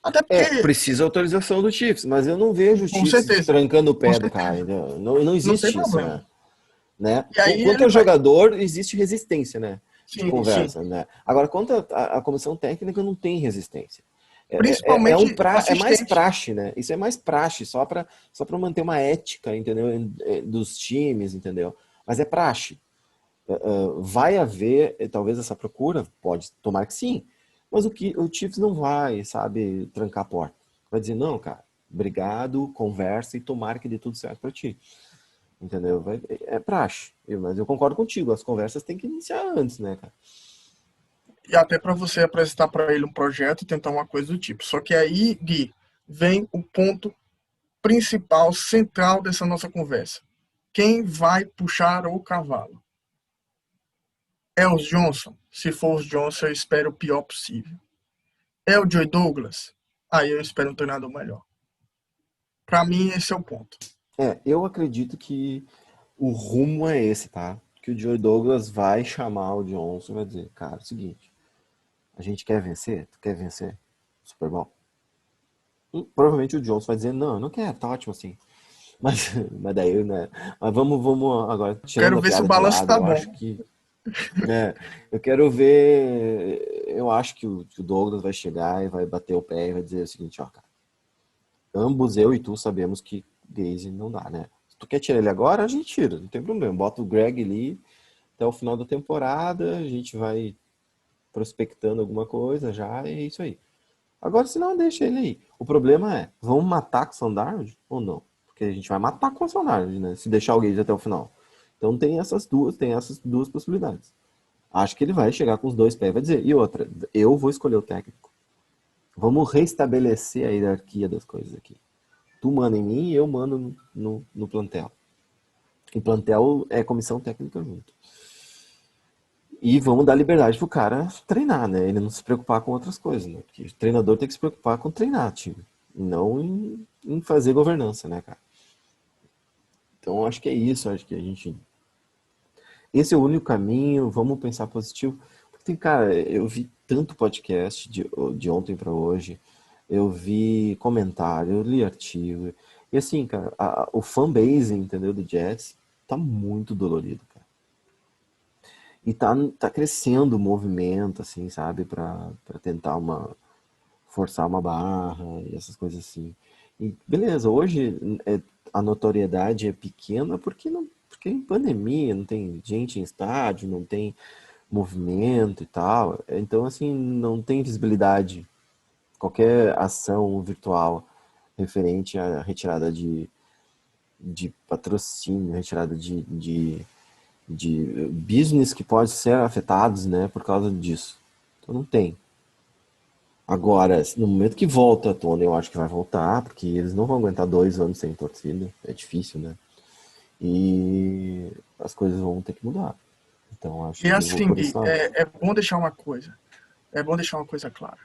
Até porque, precisa autorização do Chiefs, mas eu não vejo o com Chiefs certeza, trancando o com pé do cara, certeza, entendeu? Não, não não tem existe isso, problema. né? E aí Quanto ele ao vai. jogador, existe resistência, né? De Sim, sim. conversa, né? Agora, quanto à comissão técnica, não tem resistência. Principalmente É mais assistente. praxe, né? Isso é mais praxe, só para manter uma ética, entendeu? Dos times, entendeu? Mas é praxe. Vai haver, talvez, essa procura? Pode tomar que sim. Mas o Chiefs não vai, sabe, trancar a porta. Vai dizer, não, cara, obrigado, conversa e tomara que dê tudo certo para ti. Entendeu? É praxe. Mas eu concordo contigo, as conversas têm que iniciar antes, né, cara? e até para você apresentar para ele um projeto e tentar uma coisa do tipo. Só que aí, Gui, vem o ponto principal, central dessa nossa conversa. Quem vai puxar o cavalo? É os Johnson? Se for os Johnson, eu espero o pior possível. É o Joey Douglas? Aí eu espero um treinador melhor. Para mim, esse é o ponto. Eu acredito que o rumo é esse, tá? Que o Joey Douglas vai chamar o Johnson e vai dizer, cara, é o seguinte, a gente quer vencer? Tu quer vencer? Super Bowl? E provavelmente o Johnson vai dizer, não, eu não quero, tá ótimo assim. Mas, mas daí, né? Mas vamos agora, tirando Quero a ver se o piada de balanço lado, tá eu bom. acho que. Eu quero ver. Eu acho que o Douglas vai chegar e vai bater o pé e vai dizer o seguinte, ó, cara. Ambos, eu e tu, sabemos que Gaze não dá, né? Se tu quer tirar ele agora, a gente tira, não tem problema. Bota o Greg ali até o final da temporada, a gente vai prospectando alguma coisa já, e é isso aí. Agora, se não, deixa ele aí. O problema é, vamos matar com o Sandard ou não? Porque a gente vai matar com o Sandard, né? Se deixar o Gage até o final. Então tem essas duas possibilidades. Acho que ele vai chegar com os dois pés e vai dizer, e outra, eu vou escolher o técnico. Vamos restabelecer a hierarquia das coisas aqui. Tu manda em mim e eu mando no plantel. E plantel é comissão técnica junto. E vamos dar liberdade pro cara treinar, né? Ele não se preocupar com outras coisas, né? Porque o treinador tem que se preocupar com treinar, time. Não em fazer governança, né, cara? Então acho que é isso, acho que a gente. Esse é o único caminho, vamos pensar positivo. Porque tem, cara, eu vi tanto podcast de ontem pra hoje, eu vi comentário, eu li artigo. E assim, cara, o fanbase, entendeu, do Jets tá muito dolorido, cara. E tá crescendo o movimento, assim, sabe, pra tentar forçar uma barra e essas coisas assim. E beleza, hoje a notoriedade é pequena porque em pandemia, não tem gente em estádio, não tem movimento e tal. Então, assim, não tem visibilidade. Qualquer ação virtual referente à retirada de patrocínio, retirada de business que pode ser afetados, né, por causa disso. Então não tem. Agora, no momento que volta à tona, eu acho que vai voltar, porque eles não vão aguentar 2 anos sem torcida. É difícil, né? E as coisas vão ter que mudar. Então acho E que eu vou assim, por Gui, esse lado. é bom deixar uma coisa. É bom deixar uma coisa clara.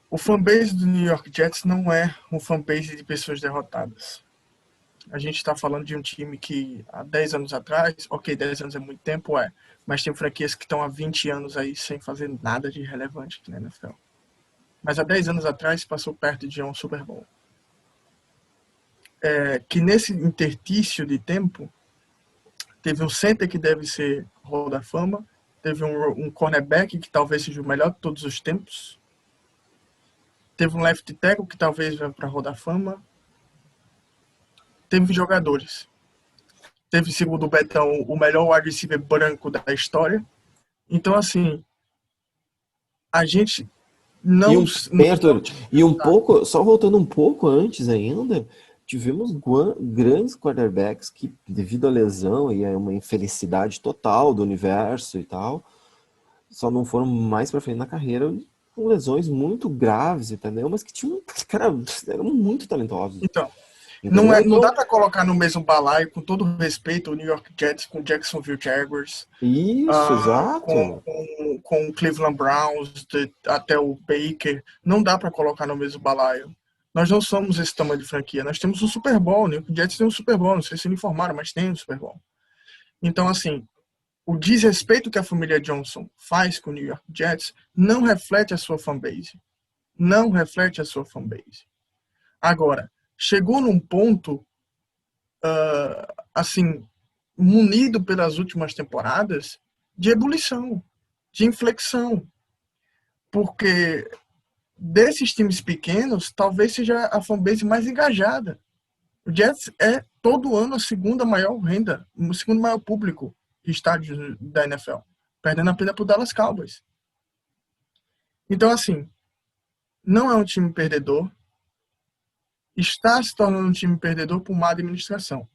O fanbase do New York Jets não é um fanbase de pessoas derrotadas. A gente está falando de um time que há 10 anos atrás, ok, 10 anos é muito tempo, mas tem franquias que estão há 20 anos aí sem fazer nada de relevante na NFL. Mas há 10 anos atrás passou perto de um Super Bowl. Que nesse interstício de tempo, teve um center que deve ser Hall da Fama, teve um cornerback que talvez seja o melhor de todos os tempos, teve um left tackle que talvez vá para a Hall da Fama, teve jogadores. Teve, segundo o Betão, o melhor wide receiver branco da história. Então, assim, a gente E não, um, não hein, é um Arthur, time e um derrotado. pouco, só voltando um pouco antes ainda, tivemos grandes quarterbacks que, devido à lesão e a uma infelicidade total do universo e tal, só não foram mais pra frente na carreira com lesões muito graves, entendeu? Mas que tinham, cara, eram muito talentosos, Então, entendeu? não dá Então, para colocar no mesmo balaio, com todo respeito, o New York Jets com o Jacksonville Jaguars, isso, exato. com o Cleveland Browns, até o Baker. Não dá para colocar no mesmo balaio. Nós não somos esse tamanho de franquia. Nós temos um Super Bowl, né? O Jets tem um Super Bowl, não sei se me informaram, mas tem um Super Bowl. Então, assim, o desrespeito que a família Johnson faz com o New York Jets não reflete a sua fanbase. Não reflete a sua fanbase. Agora, chegou num ponto, assim, munido pelas últimas temporadas, de ebulição, de inflexão. Porque desses times pequenos, talvez seja a fanbase mais engajada. O Jets é todo ano a segunda maior renda, o segundo maior público de estádios da NFL, perdendo apenas para o Dallas Cowboys. Então, assim, não é um time perdedor, está se tornando um time perdedor por má administração.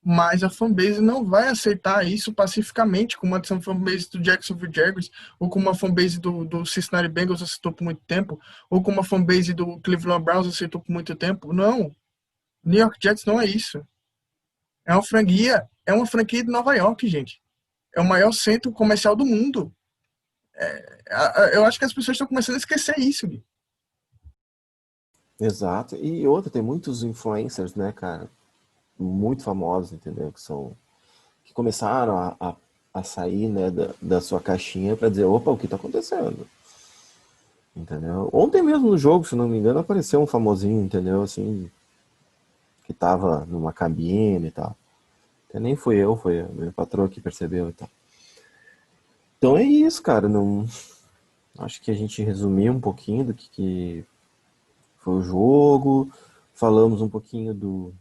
mas a fanbase não vai aceitar isso pacificamente, como a fanbase do Jacksonville Jaguars, ou como a fanbase do Cincinnati Bengals aceitou por muito tempo, ou como a fanbase do Cleveland Browns aceitou por muito tempo. Não, New York Jets não é isso. É uma franquia de Nova York, gente. É o maior centro comercial do mundo. Eu acho que as pessoas estão começando a esquecer isso, Gui. Exato. E outra, tem muitos influencers, né, cara, muito famosos, entendeu? Que começaram a sair, né, da sua caixinha para dizer, opa, o que tá acontecendo? Entendeu? Ontem mesmo no jogo, se não me engano, apareceu um famosinho, entendeu? Assim, que tava numa cabine e tal. Até nem fui eu, foi a minha patroa que percebeu e tal. Então é isso, cara. Não... Acho que a gente resumiu um pouquinho do que foi o jogo, falamos um pouquinho do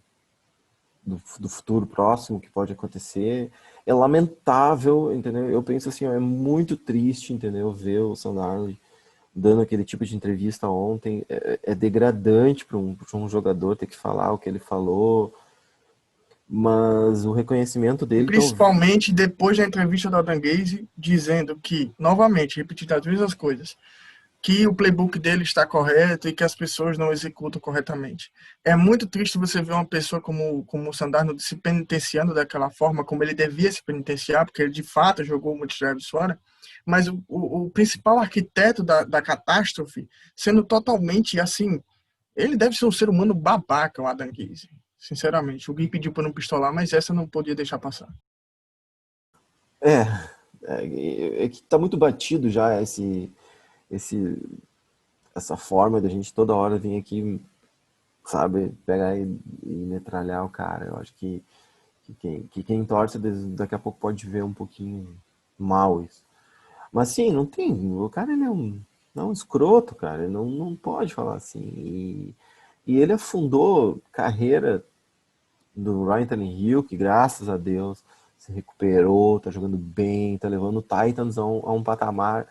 futuro próximo que pode acontecer. É lamentável, entendeu? Eu penso assim, ó, é muito triste, entendeu? Ver o Sam Darnold dando aquele tipo de entrevista ontem. É degradante para um jogador ter que falar o que ele falou, mas o reconhecimento E dele principalmente depois da entrevista do Adam Gaze, dizendo que, novamente, repetindo as mesmas coisas, que o playbook dele está correto e que as pessoas não executam corretamente. É muito triste você ver uma pessoa como o Sandarno se penitenciando daquela forma, como ele devia se penitenciar, porque ele de fato jogou muitos drives fora, mas o principal arquiteto da catástrofe sendo totalmente assim, ele deve ser um ser humano babaca, o Adam Gaze. Sinceramente, o Gui pediu para não pistolar, mas essa não podia deixar passar. é, é que tá muito batido já esse, essa forma da gente toda hora vir aqui, sabe, pegar e metralhar o cara. Eu acho que quem torce daqui a pouco pode ver um pouquinho mal isso. Mas sim, não tem. O cara ele é um escroto, cara. Ele não pode falar assim. E ele afundou carreira do Ryan Tannehill, que graças a Deus se recuperou, tá jogando bem, tá levando o Titans a um patamar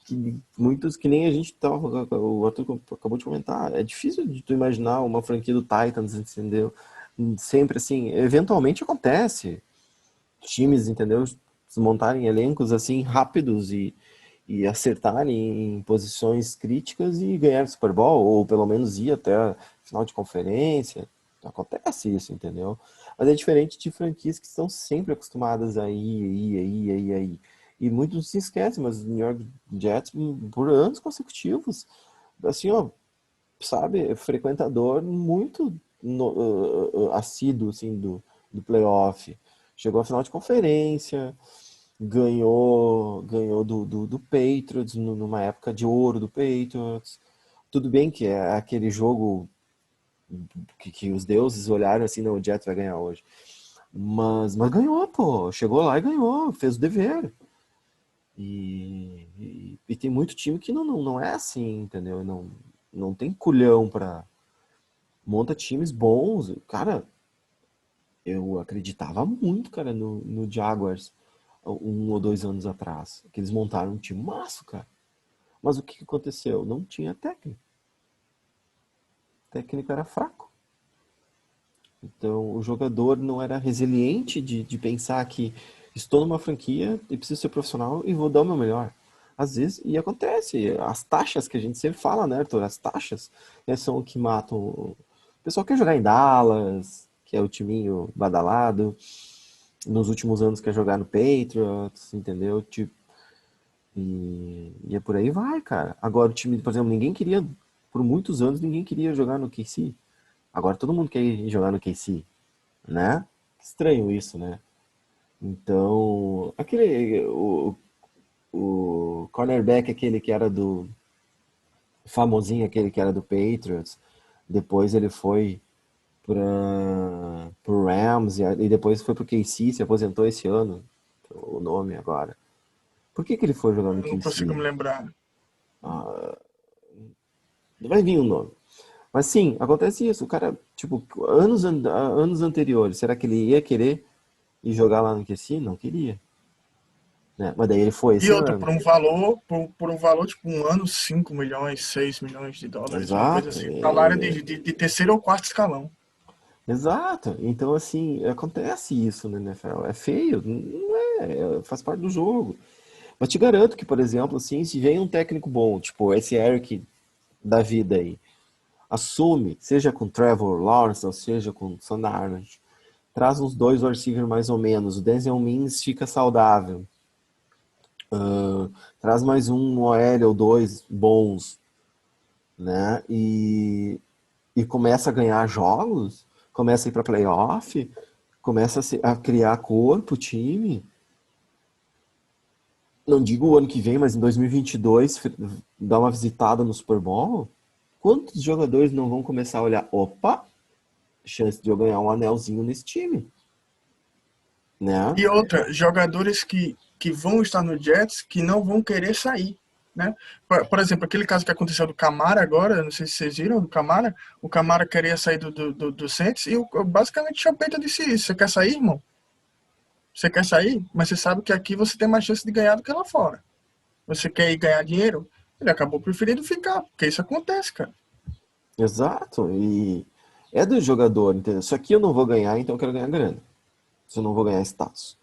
que muitos, que nem a gente tava, o Arthur acabou de comentar, é difícil de tu imaginar uma franquia do Titans, entendeu? Sempre assim, eventualmente acontece, times, entendeu? Montarem elencos assim rápidos e acertarem em posições críticas e ganhar o Super Bowl, ou pelo menos ir até a final de conferência. Acontece isso, entendeu? Mas é diferente de franquias que estão sempre acostumadas a ir. E muitos se esquecem, mas o New York Jets, por anos consecutivos, assim, ó, sabe, é frequentador muito assíduo, assim, do playoff. Chegou à final de conferência, ganhou do Patriots, numa época de ouro do Patriots. Tudo bem que é aquele jogo que os deuses olharam assim, não, o Jets vai ganhar hoje. Mas ganhou, pô. Chegou lá e ganhou, fez o dever. E tem muito time que não é assim, entendeu? Não tem culhão pra... Monta times bons. Cara, eu acreditava muito, cara, no Jaguars 1 ou 2 anos atrás. Que eles montaram um time maço, cara. Mas o que aconteceu? Não tinha técnico. O técnico era fraco. Então, o jogador não era resiliente de pensar que estou numa franquia e preciso ser profissional e vou dar o meu melhor. Às vezes, e acontece, as taxas que a gente sempre fala, né, Arthur? As taxas, né, são o que matam. O pessoal quer jogar em Dallas, que é o timinho badalado. Nos últimos anos quer jogar no Patriots, entendeu? Tipo, e é por aí vai, cara. Agora o time, por exemplo, por muitos anos, ninguém queria jogar no KC. Agora todo mundo quer ir jogar no KC, né? Estranho isso, né? Então, o cornerback, aquele que era do famosinho, aquele que era do Patriots, depois ele foi pro Rams e depois foi pro KC, se aposentou esse ano, o nome agora. Por que ele foi jogar no Eu não consigo KC? me lembrar. Vai vir um nome. Mas sim, acontece isso. O cara, tipo, anos anteriores, será que ele ia querer ir jogar lá no QC? Não queria. Né? Mas daí ele foi E esse outra, ano. por um valor, tipo, um ano, 5 milhões, 6 milhões de dólares, uma coisa Exato. assim. Salário de terceiro ou quarto escalão. Exato. Então, assim, acontece isso na NFL. É feio, não faz parte do jogo. Mas te garanto que, por exemplo, assim, se vem um técnico bom, tipo esse Eric da vida aí, assume, seja com Trevor Lawrence ou seja com Sam Darnold, traz uns dois wide receivers mais ou menos, o Denzel Mims fica saudável, traz mais um OL ou dois bons, né? E começa a ganhar jogos, começa a ir para playoff, começa a criar corpo, time. Não digo o ano que vem, mas em 2022 dar uma visitada no Super Bowl. Quantos jogadores não vão começar a olhar? Opa, chance de eu ganhar um anelzinho nesse time, né? E outra, jogadores que vão estar no Jets que não vão querer sair, né? Por exemplo, aquele caso que aconteceu do Camara agora, não sei se vocês viram, do Camara, o Camara queria sair do Saints e basicamente o Champeito disse isso: você quer sair, irmão? Você quer sair? Mas você sabe que aqui você tem mais chance de ganhar do que lá fora. Você quer ir ganhar dinheiro? Ele acabou preferindo ficar, porque isso acontece, cara. Exato. E é do jogador, entendeu? Só que eu não vou ganhar, então eu quero ganhar grana. Se eu não vou ganhar status.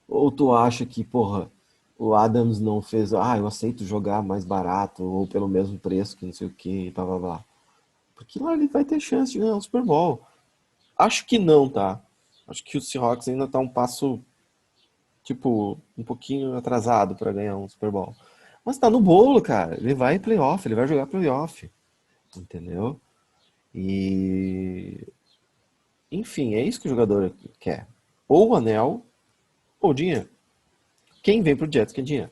Ou tu acha que, porra, o Adams não fez, eu aceito jogar mais barato, ou pelo mesmo preço que não sei o que, blá blá blá. Porque lá ele vai ter chance de ganhar o Super Bowl. Acho que não, tá? Acho que o Seahawks ainda tá um passo, tipo, um pouquinho atrasado pra ganhar um Super Bowl. Mas tá no bolo, cara. Ele vai em playoff, ele vai jogar playoff. Entendeu? E. Enfim, é isso que o jogador quer. Ou o anel, ou dinheiro. Quem vem pro Jets quer dinheiro.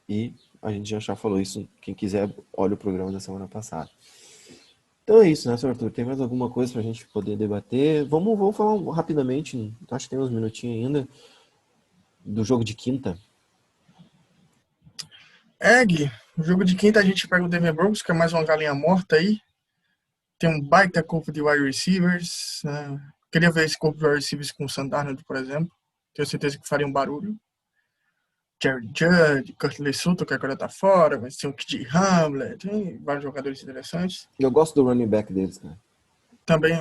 E a gente já falou isso. Quem quiser, olha o programa da semana passada. Então é isso, né, Sr. Arthur? Tem mais alguma coisa pra gente poder debater? Vamos falar rapidamente, acho que tem uns minutinhos ainda, do jogo de quinta. Egg, o jogo de quinta a gente pega o Denver Broncos, que é mais uma galinha morta aí. Tem um baita corpo de wide receivers. Né? Queria ver esse corpo de wide receivers com o Sam Darnold, por exemplo. Tenho certeza que faria um barulho. Jerry Judge, Curtis Sutton, que agora tá fora, vai ser o Kid Hamlet, tem vários jogadores interessantes. Eu gosto do running back deles, cara. Também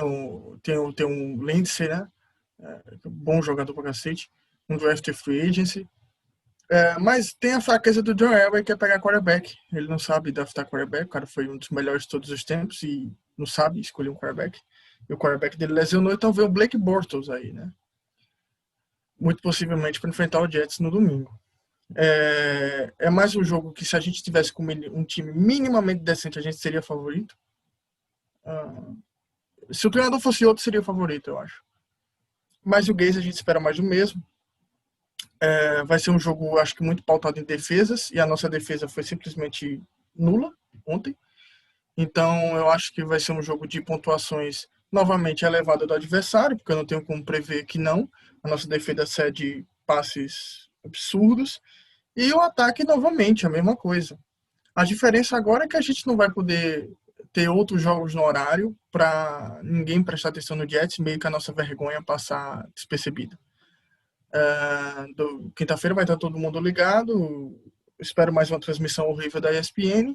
tem um Lindsay, né? Bom jogador pra cacete. Um draft free agency. Mas tem a fraqueza do John Elway, que é pegar quarterback. Ele não sabe draftar quarterback. O cara foi um dos melhores de todos os tempos e não sabe escolher um quarterback. E o quarterback dele lesionou, então veio o Blake Bortles aí, né? Muito possivelmente para enfrentar o Jets no domingo. É mais um jogo que, se a gente tivesse com um time minimamente decente, a gente seria favorito. Se o treinador fosse outro, seria o favorito, eu acho. Mas o Gaze a gente espera mais do mesmo. Vai ser um jogo, acho que muito pautado em defesas, e a nossa defesa foi simplesmente nula ontem. Então, eu acho que vai ser um jogo de pontuações novamente elevada do adversário, porque eu não tenho como prever que não. A nossa defesa cede passes absurdos. E o ataque, novamente, a mesma coisa. A diferença agora é que a gente não vai poder ter outros jogos no horário para ninguém prestar atenção no Jets, meio que a nossa vergonha passar despercebida. Quinta-feira vai estar todo mundo ligado. Espero mais uma transmissão horrível da ESPN.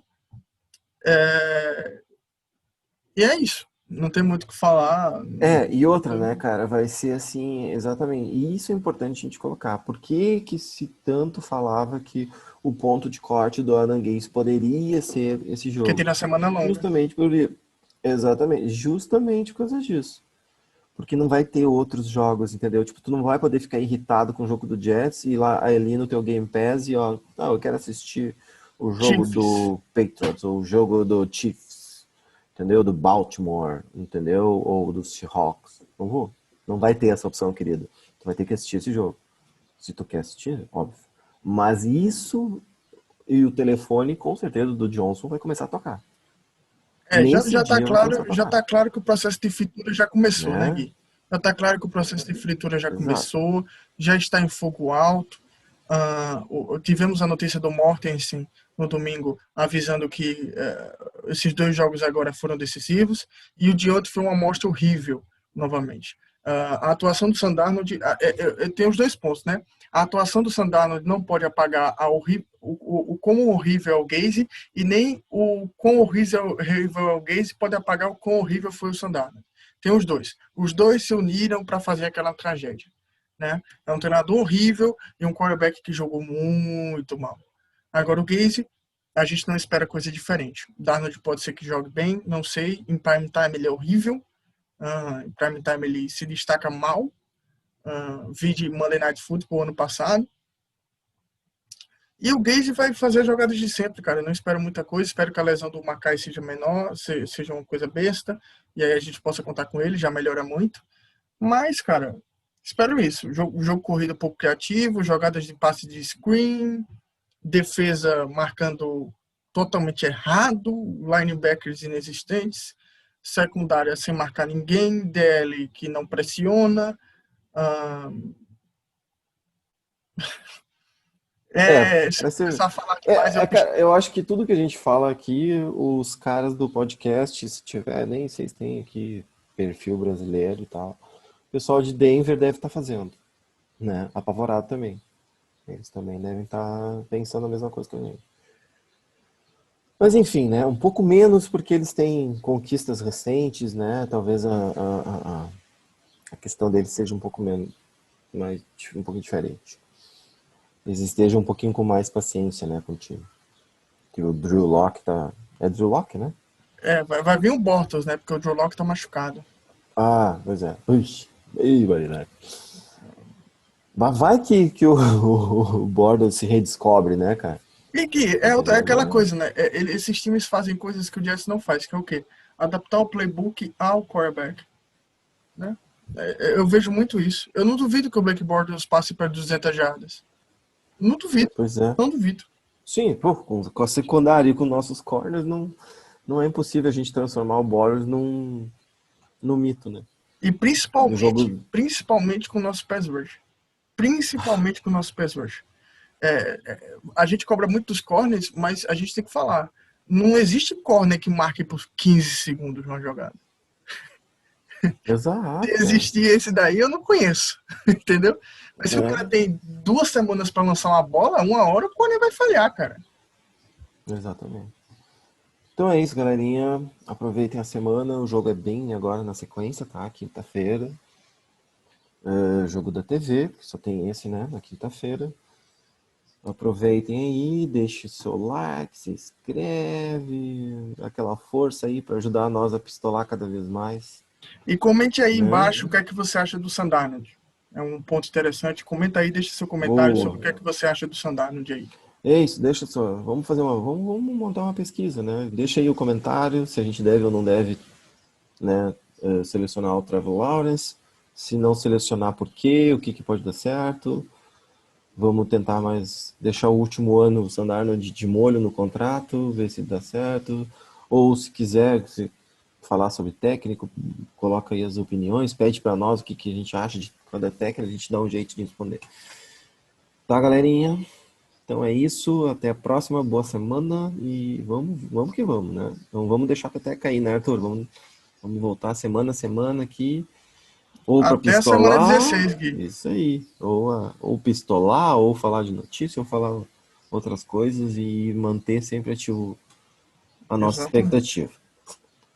E é isso. Não tem muito o que falar. E outra, né, cara, vai ser assim, exatamente. E isso é importante a gente colocar. Por que que se tanto falava que o ponto de corte do Adam Gase poderia ser esse Porque jogo? tem na semana longa. Justamente por causa disso. Porque não vai ter outros jogos, entendeu? Tipo, tu não vai poder ficar irritado com o jogo do Jets e ir lá ali no teu Game Pass e ó, eu quero assistir o jogo Chiefs. do Patriots ou o jogo do Chiefs, entendeu? Do Baltimore, entendeu? Ou do Seahawks. Não vou. Não vai ter essa opção, querido. Tu vai ter que assistir esse jogo. Se tu quer assistir, óbvio. Mas isso e o telefone, com certeza, do Johnson vai começar a tocar. Nesse Já está dia vai começar a já tocar, tá claro que o processo de fritura já começou, né, né? Gui? Já está claro que o processo de fritura já Exato. começou, já está em fogo alto. Tivemos a notícia do Mortensen no domingo avisando que esses dois jogos agora foram decisivos, e o de ontem foi uma amostra horrível, novamente. A atuação do Sam Darnold tem os dois pontos, né? A atuação do Sam Darnold não pode apagar o quão horrível é o Gaze, e nem o quão horrível é o Gaze pode apagar o quão horrível foi o Sam Darnold. Tem os dois. Os dois se uniram para fazer aquela tragédia, né? É um treinador horrível e um quarterback que jogou muito mal. Agora o Gaze, a gente não espera coisa diferente. O Darnold pode ser que jogue bem, não sei. Em prime time ele é horrível. Em prime time ele se destaca mal. Vi de Monday Night Football ano passado. E o Gaze vai fazer as jogadas de sempre, cara. Eu não espero muita coisa. Espero que a lesão do Mackay seja menor, seja uma coisa besta. E aí a gente possa contar com ele, já melhora muito. Mas, cara, espero isso. Jogo corrido um pouco criativo, jogadas de passe de screen, defesa marcando totalmente errado, linebackers inexistentes, secundária sem marcar ninguém, DL que não pressiona. Se eu Vai ser. começar a falar demais, Cara, eu acho que tudo que a gente fala aqui, os caras do podcast, se tiver, nem sei se tem aqui perfil brasileiro e tal, o pessoal de Denver deve estar fazendo, né? Apavorado também. Eles também devem estar pensando a mesma coisa que a gente. Mas enfim, né? Um pouco menos porque eles têm conquistas recentes, né? Talvez a questão deles seja um pouco menos, um pouco diferente. Eles estejam um pouquinho com mais paciência, né, com o time. Que o Drew Lock tá... É Drew Lock, né? Vai vir o Bortles, né? Porque o Drew Lock tá machucado. Ah, pois é. Ixi, barbaridade. Mas vai que o Bortles se redescobre, né, cara? E que é aquela coisa, né? Esses times fazem coisas que o Jets não faz, que é o quê? Adaptar o playbook ao quarterback, né? Eu vejo muito isso. Eu não duvido que o Blake Bortles passe para 200 jardas. Não duvido. Pois é. Não duvido. Sim, pô, com a secundária e com nossos corners, não é impossível a gente transformar o Bortles num mito, né? E principalmente com o nosso pass rush. Principalmente com o nosso pass rush. A gente cobra muito dos corners, mas a gente tem que falar. Não existe corner que marque por 15 segundos numa jogada. Exato. Se existir esse daí, eu não conheço. Entendeu? Mas se o cara tem 2 semanas para lançar uma bola, 1 hora o corner vai falhar, cara. Exatamente. Então é isso, galerinha. Aproveitem a semana. O jogo é bem agora na sequência, tá? Quinta-feira. Jogo da TV, que só tem esse, né? Na quinta-feira. Aproveitem aí, deixe seu like, se inscreve, dá aquela força aí para ajudar nós a pistolar cada vez mais. E comente aí embaixo o que é que você acha do Sam Darnold. É um ponto interessante. Comenta aí, deixe seu comentário sobre o que é que você acha do Sam Darnold aí. É isso, deixa só. Vamos montar uma pesquisa, né? Deixa aí o comentário se a gente deve ou não deve, né, selecionar o Trevor Lawrence. Se não selecionar, por quê? O que pode dar certo? Vamos tentar deixar o último ano o Sam Darnold de molho no contrato, ver se dá certo. Ou se quiser falar sobre técnico, coloca aí as opiniões, pede para nós o que a gente acha de cada técnico, a gente dá um jeito de responder. Tá, galerinha? Então é isso, até a próxima, boa semana e vamos que vamos, né? Não vamos deixar a peteca cair, né, Arthur? Vamos voltar semana a semana aqui. Ou para pistolar. Até a semana 16, Gui. Isso aí. Ou pistolar, ou falar de notícia, ou falar outras coisas e manter sempre ativo a nossa expectativa.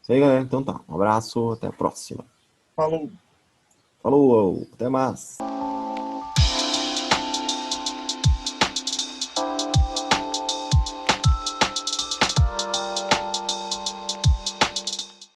Isso aí, galera. Então tá. Um abraço, até a próxima. Falou. Falou, até mais.